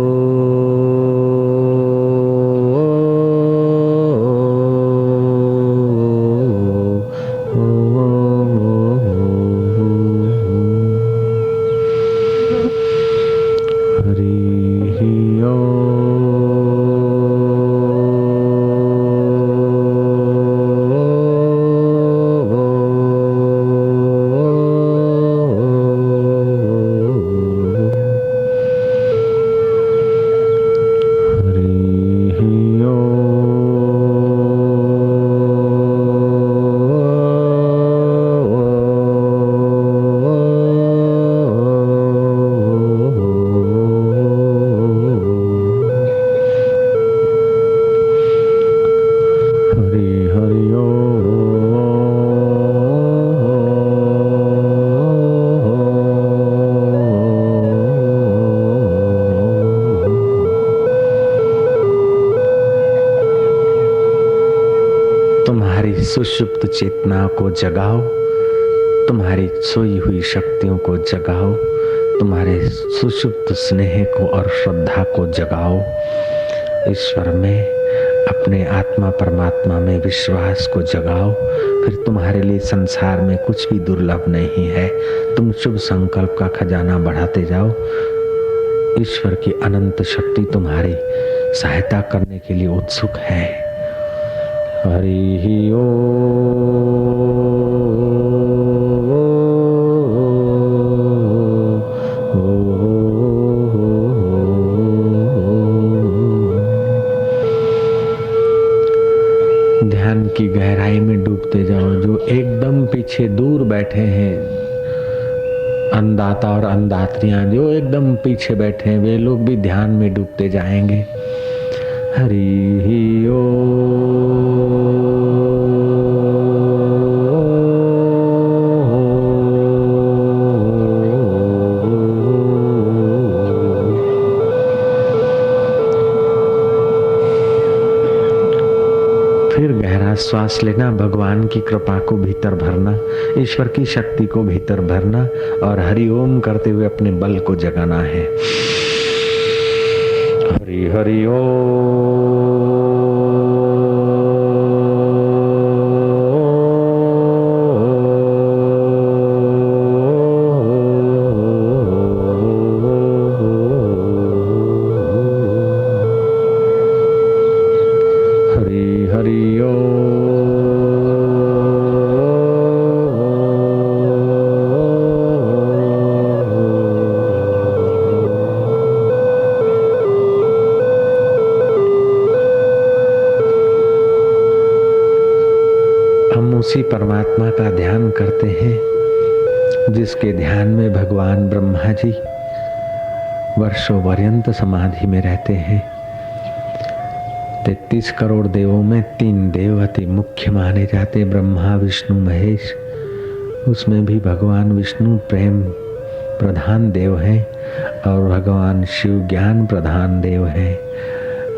सुषुप्त चेतना को जगाओ, तुम्हारी सोई हुई शक्तियों को जगाओ, तुम्हारे सुषुप्त स्नेह को और श्रद्धा को जगाओ। ईश्वर में अपने आत्मा परमात्मा में विश्वास को जगाओ, फिर तुम्हारे लिए संसार में कुछ भी दुर्लभ नहीं है। तुम शुभ संकल्प का खजाना बढ़ाते जाओ, ईश्वर की अनंत शक्ति तुम्हारी सहायता करने के लिए उत्सुक है। हरि ओम। ध्यान की गहराई में डूबते जाओ। जो एकदम पीछे दूर बैठे हैं, अन्नदाता और अन्नदात्रियां जो एकदम पीछे बैठे हैं, वे लोग भी ध्यान में डूबते जाएंगे। हरि ओम। फिर गहरा श्वास लेना, भगवान की कृपा को भीतर भरना, ईश्वर की शक्ति को भीतर भरना और हरि ओम करते हुए अपने बल को जगाना है। हरि हरि ओम। उसी परमात्मा का ध्यान करते हैं जिसके ध्यान में भगवान ब्रह्मा जी वर्षों पर्यंत समाधि में रहते हैं। 33 करोड़ देवों में 3 देव अति मुख्य माने जाते, ब्रह्मा विष्णु महेश। उसमें भी भगवान विष्णु प्रेम प्रधान देव हैं और भगवान शिव ज्ञान प्रधान देव हैं।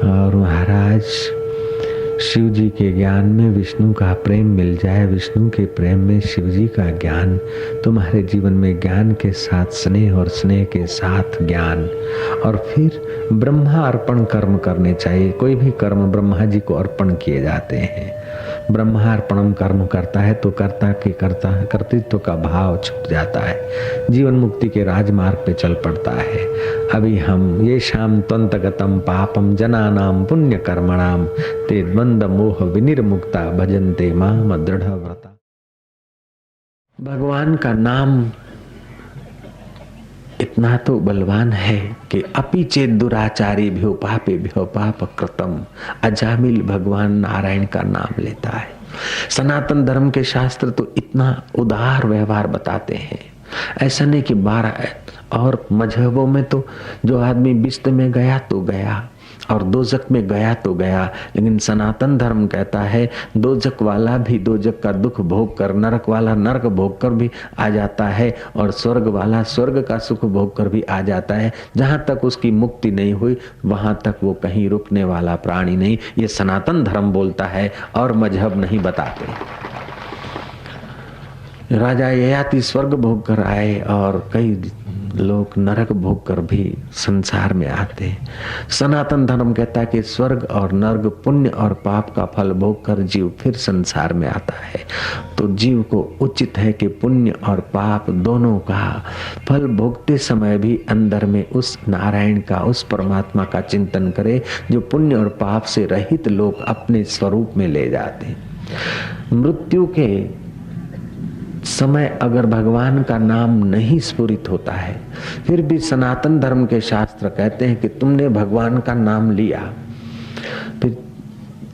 और महाराज शिव जी के ज्ञान में विष्णु का प्रेम मिल जाए, विष्णु के प्रेम में शिव जी का ज्ञान, तुम्हारे जीवन में ज्ञान के साथ स्नेह और स्नेह के साथ ज्ञान। और फिर ब्रह्मा अर्पण कर्म करने चाहिए। कोई भी कर्म ब्रह्मा जी को अर्पण किए जाते हैं। ब्रह्मा अर्पणम कर्म करता है तो कर्तृत्व का भाव छूट जाता है, जीवन मुक्ति के राजमार्ग पे चल पड़ता है। अभी हम ये शाम त्वंतगतम पापम जनानाम पुण्य कर्मणाम ते द्वंद मोह विनिर्मुक्ता भजन्ते माम दृढ़ व्रता। भगवान का नाम इतना तो बलवान है कि अपि चेत दुराचारी भ्यो पापे भ्यो पाप कृतम। अजामिल भगवान नारायण का नाम लेता है। सनातन धर्म के शास्त्र तो इतना उदार व्यवहार बताते हैं, ऐसा नहीं कि 12 और मजहबों में तो जो आदमी बिस्त में गया तो गया और दोजक में गया तो गया, लेकिन सनातन धर्म कहता है दोजक वाला भी दोजक का दुख भोग कर, नरक वाला नरक भोग कर भी आ जाता है और स्वर्ग वाला स्वर्ग का सुख भोग कर भी आ जाता है। जहां तक उसकी मुक्ति नहीं हुई वहां तक वो कहीं रुकने वाला प्राणी नहीं। ये सनातन धर्म बोलता है और मजहब नहीं बताते। राजा ययाति स्वर्ग भोग कर आए और कई लोग नरक भोग कर भी संसार में आते। सनातन धर्म कहता है कि स्वर्ग और नरक, पुण्य और पाप का फल भोग कर जीव फिर संसार में आता है। तो जीव को उचित है कि पुण्य और पाप दोनों का फल भोगते समय भी अंदर में उस नारायण का, उस परमात्मा का चिंतन करे जो पुण्य और पाप से रहित लोग अपने स्वरूप में ले जाते। मृत्यु के समय अगर भगवान का नाम नहीं स्फुरित होता है, फिर भी सनातन धर्म के शास्त्र कहते हैं कि तुमने भगवान का नाम लिया, फिर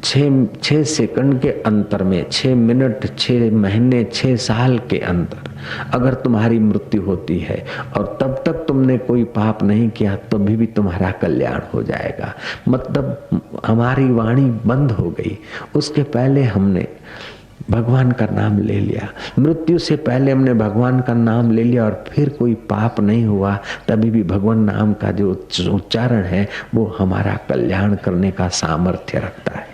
6 सेकंड के अंतर में, 6 मिनट, 6 महीने, 6 साल के अंतर अगर तुम्हारी मृत्यु होती है और तब तक तुमने कोई पाप नहीं किया तो भी तुम्हारा कल्याण हो जाएगा। मतलब हमारी वाणी बंद हो गई, उसके पहले हमने भगवान का नाम ले लिया, मृत्यु से पहले हमने भगवान का नाम ले लिया और फिर कोई पाप नहीं हुआ, तभी भी भगवान नाम का जो उच्चारण है वो हमारा कल्याण करने का सामर्थ्य रखता है।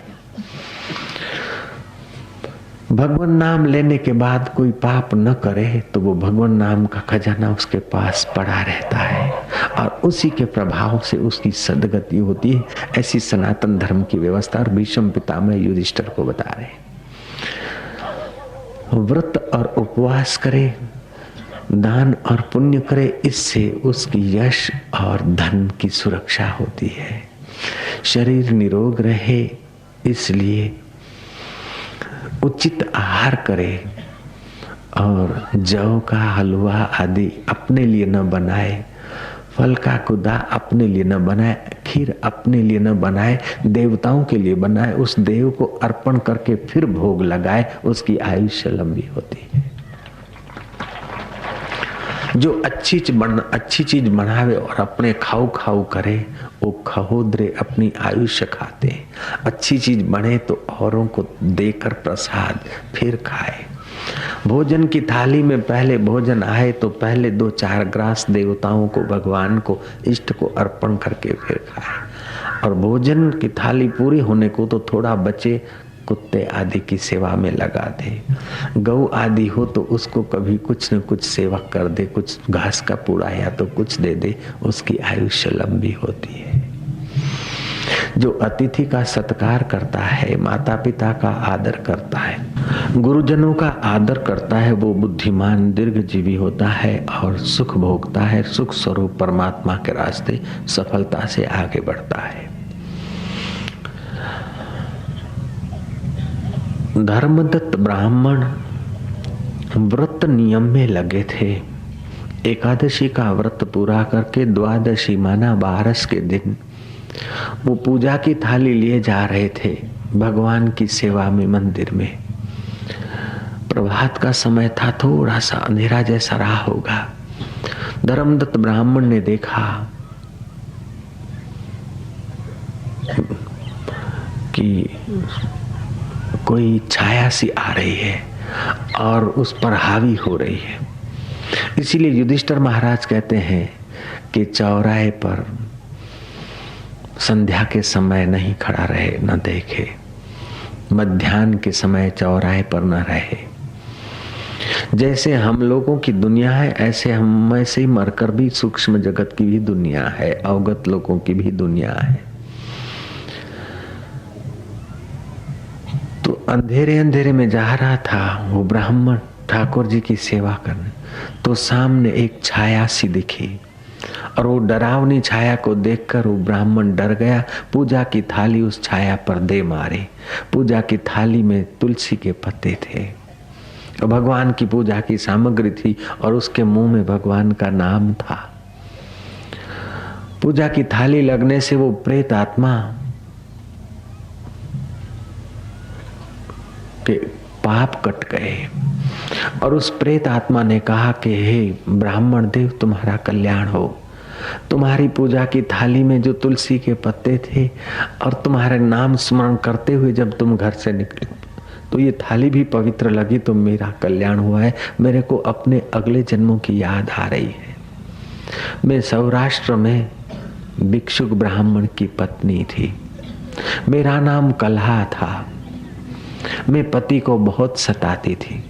भगवान नाम लेने के बाद कोई पाप न करे तो वो भगवान नाम का खजाना उसके पास पड़ा रहता है और उसी के प्रभाव से उसकी सदगति होती है। ऐसी सनातन धर्म की व्यवस्था और भीष्म पितामह युधिष्ठिर को बता रहे। व्रत और उपवास करे, दान और पुण्य करे, इससे उसकी यश और धन की सुरक्षा होती है। शरीर निरोग रहे इसलिए उचित आहार करे और जौ का हलवा आदि अपने लिए न बनाए, फल का खुदा अपने लिए न बनाए, खीर अपने लिए न बनाए, देवताओं के लिए बनाए, उस देव को अर्पण करके फिर भोग लगाए, उसकी आयुष्य लंबी होती है। जो अच्छी चीज बनावे और अपने खाऊ खाऊ करे, वो खहोदरे अपनी आयुष्य खाते। अच्छी चीज बने तो औरों को देकर प्रसाद फिर खाए। भोजन की थाली में पहले भोजन आए तो पहले 2-4 ग्रास देवताओं को, भगवान को, इष्ट को अर्पण करके फिर खाए। और भोजन की थाली पूरी होने को तो थोड़ा बचे कुत्ते आदि की सेवा में लगा दे। गौ आदि हो तो उसको कभी कुछ न कुछ सेवा कर दे, कुछ घास का पूड़ा या तो कुछ दे दे, उसकी आयुष्य लंबी होती है। जो अतिथि का सत्कार करता है, माता पिता का आदर करता है, गुरुजनों का आदर करता है, वो बुद्धिमान दीर्घजीवी होता है और सुख भोगता है, सुख स्वरूप परमात्मा के रास्ते सफलता से आगे बढ़ता है। धर्मदत्त ब्राह्मण व्रत नियम में लगे थे। एकादशी का व्रत पूरा करके द्वादशी माना 12 के दिन वो पूजा की थाली लिए जा रहे थे भगवान की सेवा में मंदिर में। प्रभात का समय था, थोड़ा सा अंधेरा जैसा रहा होगा। धर्मदत्त ब्राह्मण ने देखा कि कोई छाया सी आ रही है और उस पर हावी हो रही है। इसीलिए युधिष्ठिर महाराज कहते हैं कि चौराहे पर संध्या के समय नहीं खड़ा रहे, न देखे, मध्याह्न के समय चौराहे पर न रहे। जैसे हम लोगों की दुनिया है, ऐसे हम ऐसे ही मरकर भी सूक्ष्म जगत की भी दुनिया है, अवगत लोगों की भी दुनिया है। तो अंधेरे अंधेरे में जा रहा था वो ब्राह्मण ठाकुर जी की सेवा करने, तो सामने एक छाया सी दिखी और वो डरावनी छाया को देखकर वो ब्राह्मण डर गया। पूजा की थाली उस छाया पर दे मारे। पूजा की थाली में तुलसी के पत्ते थे और भगवान की पूजा की सामग्री थी और उसके मुंह में भगवान का नाम था। पूजा की थाली लगने से वो प्रेत आत्मा के पाप कट गए और उस प्रेत आत्मा ने कहा कि हे ब्राह्मण देव, तुम्हारा कल्याण हो। तुम्हारी पूजा की थाली में जो तुलसी के पत्ते थे और तुम्हारे नाम स्मरण करते हुए जब तुम घर से निकले तो ये थाली भी पवित्र लगी, तो मेरा कल्याण हुआ है। मेरे को अपने अगले जन्मों की याद आ रही है। मैं सौराष्ट्र में भिक्षुक ब्राह्मण की पत्नी थी। मेरा नाम कलहा था। मैं पति को बहुत सताती थी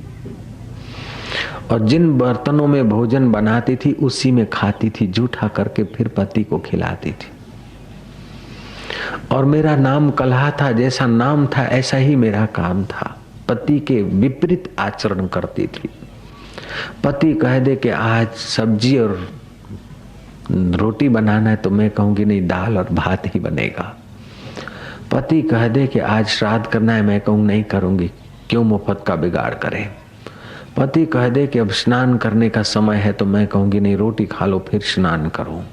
और जिन बर्तनों में भोजन बनाती थी उसी में खाती थी, जूठा करके फिर पति को खिलाती थी। और मेरा नाम कलहा था, जैसा नाम था ऐसा ही मेरा काम था। पति के विपरीत आचरण करती थी। पति कह दे कि आज सब्जी और रोटी बनाना है तो मैं कहूंगी नहीं, दाल और भात ही बनेगा। पति कह दे कि आज श्राद्ध करना है, मैं कहूँ नहीं करूंगी, क्यों मुफ्त का बिगाड़ करे। पति कह दे कि अब स्नान करने का समय है तो मैं कहूंगी नहीं, रोटी खा लो फिर स्नान करो।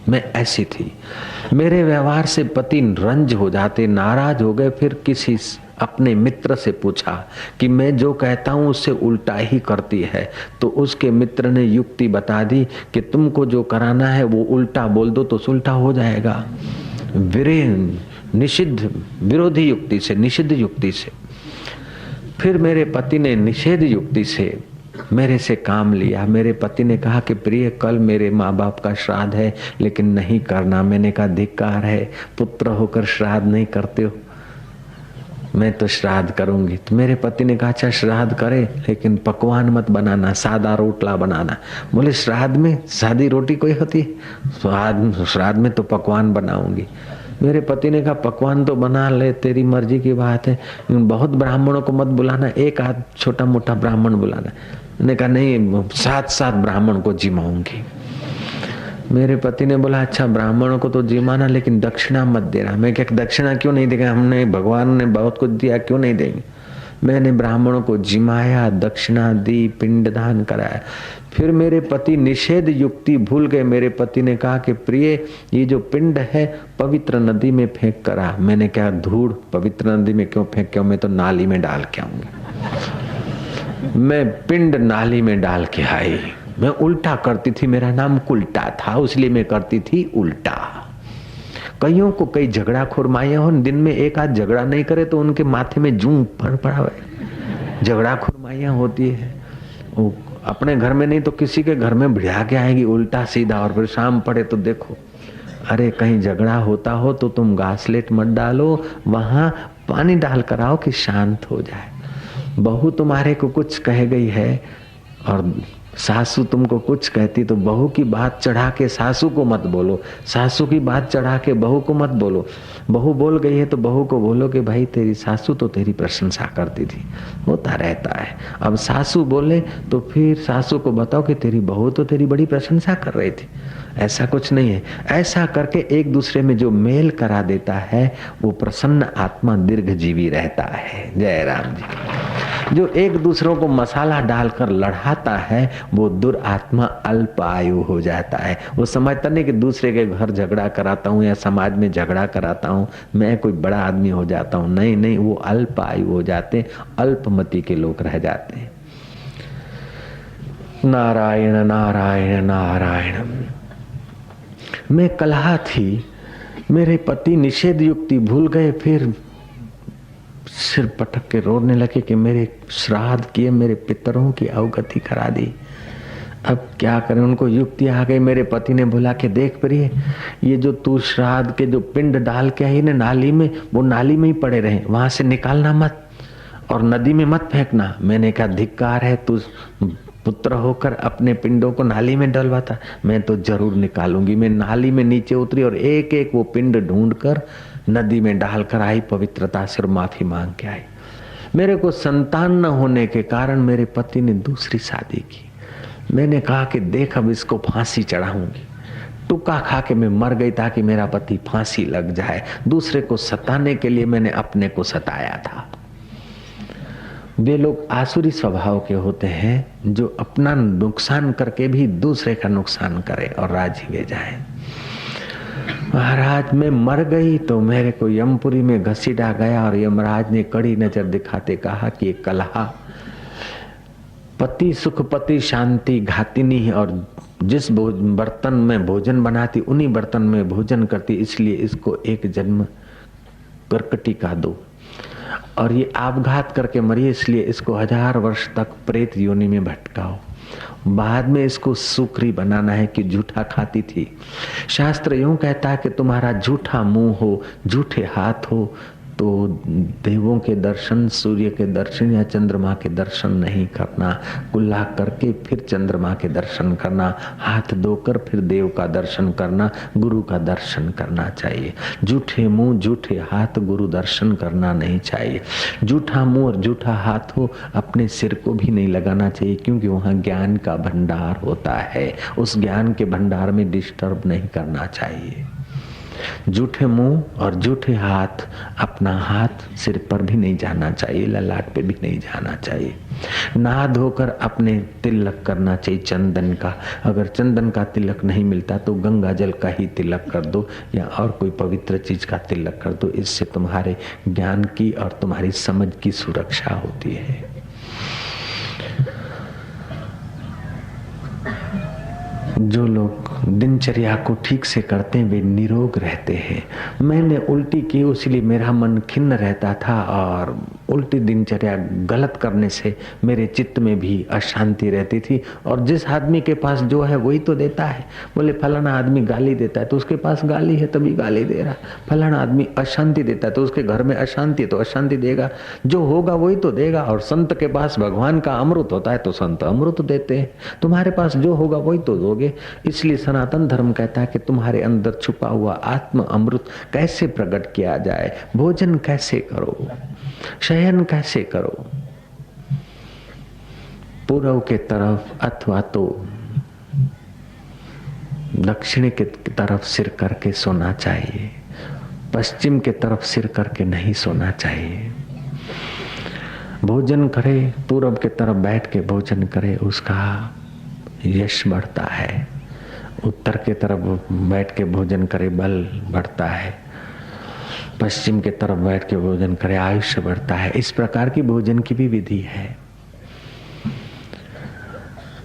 मैं ऐसी थी। मेरे व्यवहार से पति रंज हो जाते, नाराज हो गए। फिर किसी अपने मित्र से पूछा कि मैं जो कहता हूं उससे उल्टा ही करती है, तो उसके मित्र ने युक्ति बता दी कि तुमको जो कराना है वो उल्टा बोल दो तो सुलटा हो जाएगा। निषिद्ध विरोधी युक्ति से, निषिद्ध युक्ति से। फिर मेरे पति ने निषेध युक्ति से मेरे से काम लिया। मेरे पति ने कहा कि प्रिय, कल मेरे माँ बाप का श्राद्ध है लेकिन नहीं करना। मैंने कहा धिक्कार है, पुत्र होकर श्राद्ध नहीं करते हो। मैं तो श्राद्ध करूंगी। तो मेरे पति ने कहा अच्छा श्राद्ध करे, लेकिन पकवान मत बनाना, सादा रोटला बनाना। बोले श्राद्ध में सादी रोटी कोई होती है? श्राद्ध में तो पकवान बनाऊंगी। मेरे पति ने कहा पकवान तो बना ले, तेरी मर्जी की बात है, बहुत ब्राह्मणों को मत बुलाना, एक आध छोटा मोटा ब्राह्मण बुलाना। मैंने कहा नहीं, 7 ब्राह्मण को जिमाऊंगी। मेरे पति ने बोला अच्छा ब्राह्मणों को तो जिमाना, लेकिन दक्षिणा मत देना। मैं क्या दक्षिणा क्यों नहीं देगा, हमने भगवान ने बहुत कुछ दिया, क्यों नहीं देंगे। मैंने ब्राह्मणों को जिमाया, दक्षिणा दी, पिंडदान कराया। फिर मेरे पति निषेध युक्ति भूल गए। मेरे पति ने कहा कि प्रिय ये जो पिंड है पवित्र नदी में फेंक कर आ। मैंने कहा धूड़, पवित्र नदी में क्यों फेंक के, मैं तो नाली में डाल के आऊंगी। मैं पिंड नाली में डाल के आई। मैं उल्टा करती थी, मेरा नाम कुल्टा था, इसलिए मैं करती थी उल्टा। कईयों को कई झगड़ा खुरमाइयां हो, दिन में एक आध झगड़ा नहीं करे तो उनके माथे में जूं पड़ा हुआ है। झगड़ा खुरमाइयां होती है, वो अपने घर में नहीं तो किसी के घर में भिड़ा के आएगी उल्टा सीधा, और फिर शाम पड़े तो देखो। अरे कहीं झगड़ा होता हो तो तुम घासलेट मत डालो, वहां पानी डाल कर आओ कि शांत हो जाए। बहू तुम्हारे को कुछ कह गई है और सासू तुमको कुछ कहती तो बहू की बात चढ़ा के सासू को मत बोलो, सासू की बात चढ़ा के बहू को मत बोलो। बहू बोल गई है तो बहू को बोलो कि भाई तेरी सासू तो तेरी प्रशंसा करती थी। होता रहता है। अब सासू बोले तो फिर सासू को बताओ कि तेरी बहू तो तेरी बड़ी प्रशंसा कर रही थी। ऐसा कुछ नहीं है। ऐसा करके एक दूसरे में जो मेल करा देता है वो प्रसन्न आत्मा दीर्घजीवी रहता है। जय राम जी। जो एक दूसरों को मसाला डालकर लड़ाता है वो दुरात्मा अल्प आयु हो जाता है। वो समझता नहीं कि दूसरे के घर झगड़ा कराता हूँ या समाज में झगड़ा कराता हूँ मैं कोई बड़ा आदमी हो जाता हूँ। नहीं नहीं, वो अल्प आयु हो जाते, अल्पमति के लोग रह जाते हैं। नारायण नारायण नारायण। मैं कलहा थी, मेरे पति निषेध युक्ति भूल गए, फिर सिर पटक के रोने लगे कि मेरे श्राद्ध किए, मेरे पितरों की अवगति करा दी। अब क्या करें, उनको युक्ति आ गई। मेरे पति ने बोला कि देख प्रिय, ये जो तू श्राद्ध के जो पिंड डाल के आई ना नाली में, वो नाली में ही पड़े रहे, वहां से निकालना मत और नदी में मत फेंकना। मैंने कहा धिक्कार है, तू पुत्र होकर अपने पिंडों को नाली में डलवाता। मैं तो जरूर निकालूंगी। मैं नाली में नीचे उतरी और एक एक वो पिंड ढूंढकर नदी में डालकर आई, पवित्रता से माफी मांग के आई। मेरे को संतान न होने के कारण मेरे पति ने दूसरी शादी की। मैंने कहा कि देख अब इसको फांसी चढ़ाऊंगी। टुक्का खा के मैं मर गई ताकि मेरा पति फांसी लग जाए। दूसरे को सताने के लिए मैंने अपने को सताया था। वे लोग आसुरी स्वभाव के होते हैं जो अपना नुकसान करके भी दूसरे का नुकसान करे और राजी वे जाए। महाराज मैं मर गई तो मेरे को यमपुरी में घसीटा गया और यमराज ने कड़ी नजर दिखाते कहा कि ये कलहा पति सुखपति शांति घातिनी, और जिस बर्तन में भोजन बनाती उन्हीं बर्तन में भोजन करती, इसलिए इसको एक जन्म करकटी का दो। और ये आपघात करके मरी, इसलिए इसको 1000 वर्ष तक प्रेत योनि में भटकाओ। बाद में इसको सुकरी बनाना है कि झूठा खाती थी। शास्त्र यूं कहता है कि तुम्हारा झूठा मुंह हो, झूठे हाथ हो तो देवों के दर्शन, सूर्य के दर्शन या चंद्रमा के दर्शन नहीं करना। कुल्ला करके फिर चंद्रमा के दर्शन करना, हाथ धोकर फिर देव का दर्शन करना, गुरु का दर्शन करना चाहिए। झूठे मुंह झूठे हाथ गुरु दर्शन करना नहीं चाहिए। झूठा मुंह और झूठा हाथ हो अपने सिर को भी नहीं लगाना चाहिए, क्योंकि वहाँ ज्ञान का भंडार होता है। उस ज्ञान के भंडार में डिस्टर्ब नहीं करना चाहिए। झूठे मुंह और झूठे हाथ, अपना हाथ सिर पर भी नहीं जाना चाहिए, ललाट पे भी नहीं जाना चाहिए। नहा धोकर अपने तिलक करना चाहिए चंदन का। अगर चंदन का तिलक नहीं मिलता तो गंगा जल का ही तिलक कर दो या और कोई पवित्र चीज का तिलक कर दो। इससे तुम्हारे ज्ञान की और तुम्हारी समझ की सुरक्षा होती है। जो लोग दिनचर्या को ठीक से करते हैं वे निरोग रहते हैं। मैंने उल्टी की इसलिए मेरा मन खिन्न रहता था और उल्टी दिनचर्या गलत करने से मेरे चित्त में भी अशांति रहती थी। और जिस आदमी के पास जो है वही तो देता है। बोले फलाना आदमी गाली देता है तो उसके पास गाली है तभी गाली दे रहा है। फलाना आदमी अशांति देता है तो उसके घर में अशांति तो अशांति देगा। जो होगा वही तो देगा। और संत के पास भगवान का अमृत होता है तो संत अमृत देते हैं। तुम्हारे पास जो होगा वही तो दोगे। इसलिए सनातन धर्म कहता है कि तुम्हारे अंदर छुपा हुआ आत्म अमृत कैसे प्रकट किया जाए, भोजन कैसे करो, शयन कैसे करो। पूर्व के तरफ अथवा तो दक्षिण की तरफ सिर करके सोना चाहिए, पश्चिम के तरफ सिर करके नहीं सोना चाहिए। भोजन करे पूर्व के तरफ बैठ के भोजन करे, उसका यश बढ़ता है। उत्तर के तरफ बैठ के भोजन करे, बल बढ़ता है। पश्चिम के तरफ बैठ के भोजन करे, आयुष्य बढ़ता है। इस प्रकार की भोजन की भी विधि है।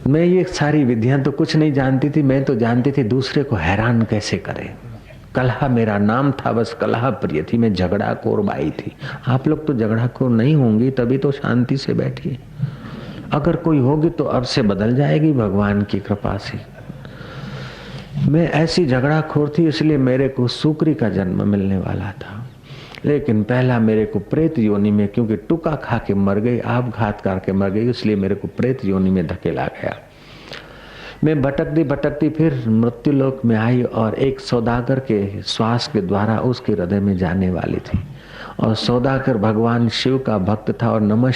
मैं ये सारी विधियां तो कुछ नहीं जानती थी। मैं तो जानती थी दूसरे को हैरान कैसे करे। कलहा मेरा नाम था, बस कलहा प्रिय थी। मैं झगड़ाखोर बाई थी। आप लोग तो झगड़ाखोर नहीं होंगी तभी तो शांति से बैठिए। अगर कोई होगी तो अब से बदल जाएगी भगवान की कृपा से। मैं ऐसी झगड़ाखोर थी इसलिए मेरे को सूकरी का जन्म मिलने वाला था। लेकिन पहला मेरे को प्रेत योनि में, क्योंकि टुका खा के मर गई, आपघात करके मर गई, इसलिए मेरे को प्रेत योनि में धकेला गया। मैं भटकती फिर मृत्युलोक में आई और एक सौदागर के श्वास के द्वारा उसके हृदय में जाने वाली थी। और सौदागर भगवान शिव का भक्त था और नमः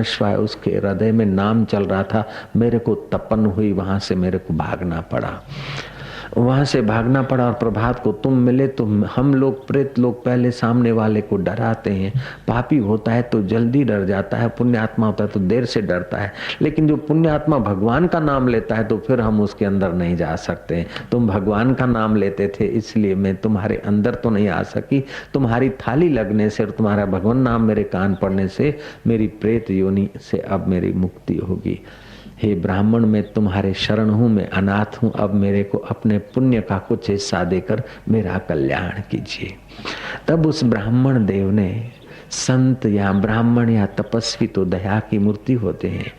शिवाय उसके हृदय में नाम चल रहा था। मेरे को तपन हुई, वहां से मेरे को भागना पड़ा। और प्रभात को तुम मिले तो हम लोग प्रेत लोग पहले सामने वाले को डराते हैं। पापी होता है तो जल्दी डर जाता है, पुण्यात्मा होता है तो देर से डरता है। लेकिन जो पुण्यात्मा भगवान का नाम लेता है तो फिर हम उसके अंदर नहीं जा सकते। तुम भगवान का नाम लेते थे इसलिए मैं तुम्हारे अंदर तो नहीं आ सकी। तुम्हारी थाली लगने से और तुम्हारा भगवान नाम मेरे कान पड़ने से मेरी प्रेत योनि से अब मेरी मुक्ति होगी। हे ब्राह्मण, मैं तुम्हारे शरण हूँ, मैं अनाथ हूँ। अब मेरे को अपने पुण्य का कुछ हिस्सा देकर मेरा कल्याण कीजिए। तब उस ब्राह्मण देव ने, संत या ब्राह्मण या तपस्वी तो दया की मूर्ति होते हैं,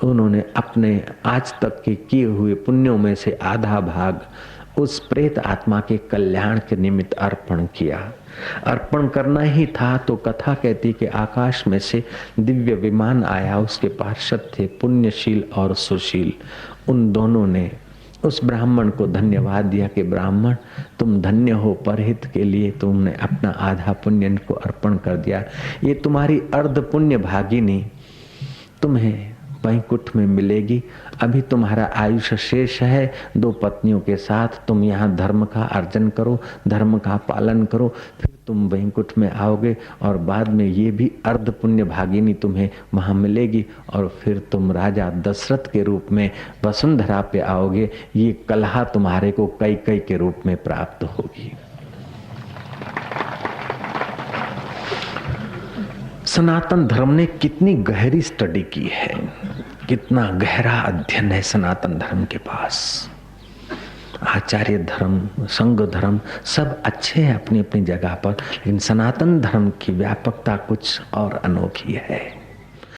उन्होंने अपने आज तक के किए हुए पुण्यों में से आधा भाग उस प्रेत आत्मा के कल्याण के निमित्त अर्पण किया। अर्पण करना ही था तो कथा कहती कि आकाश में से दिव्य विमान आया। उसके पार्षद थे पुण्यशील और सुशील। उन दोनों ने उस ब्राह्मण को धन्यवाद दिया कि ब्राह्मण तुम धन्य हो, परहित के लिए तुमने अपना आधा पुण्य को अर्पण कर दिया। ये तुम्हारी अर्ध पुण्य भागिनी तुम्हें वैकुंठ में मिलेगी। अभी तुम्हारा आयुष्य शेष है। 2 पत्नियों के साथ तुम यहाँ धर्म का अर्जन करो, धर्म का पालन करो, फिर तुम वैकुंठ में आओगे और बाद में ये भी अर्ध पुण्य भागिनी तुम्हें वहाँ मिलेगी और फिर तुम राजा दशरथ के रूप में वसुंधरा पे आओगे। ये कलहा तुम्हारे को कैकेयी के रूप में प्राप्त होगी। सनातन धर्म ने कितनी गहरी स्टडी की है, कितना गहरा अध्ययन है सनातन धर्म के पास। आचार्य धर्म, संघ धर्म सब अच्छे हैं अपनी अपनी जगह पर, लेकिन सनातन धर्म की व्यापकता कुछ और अनोखी है।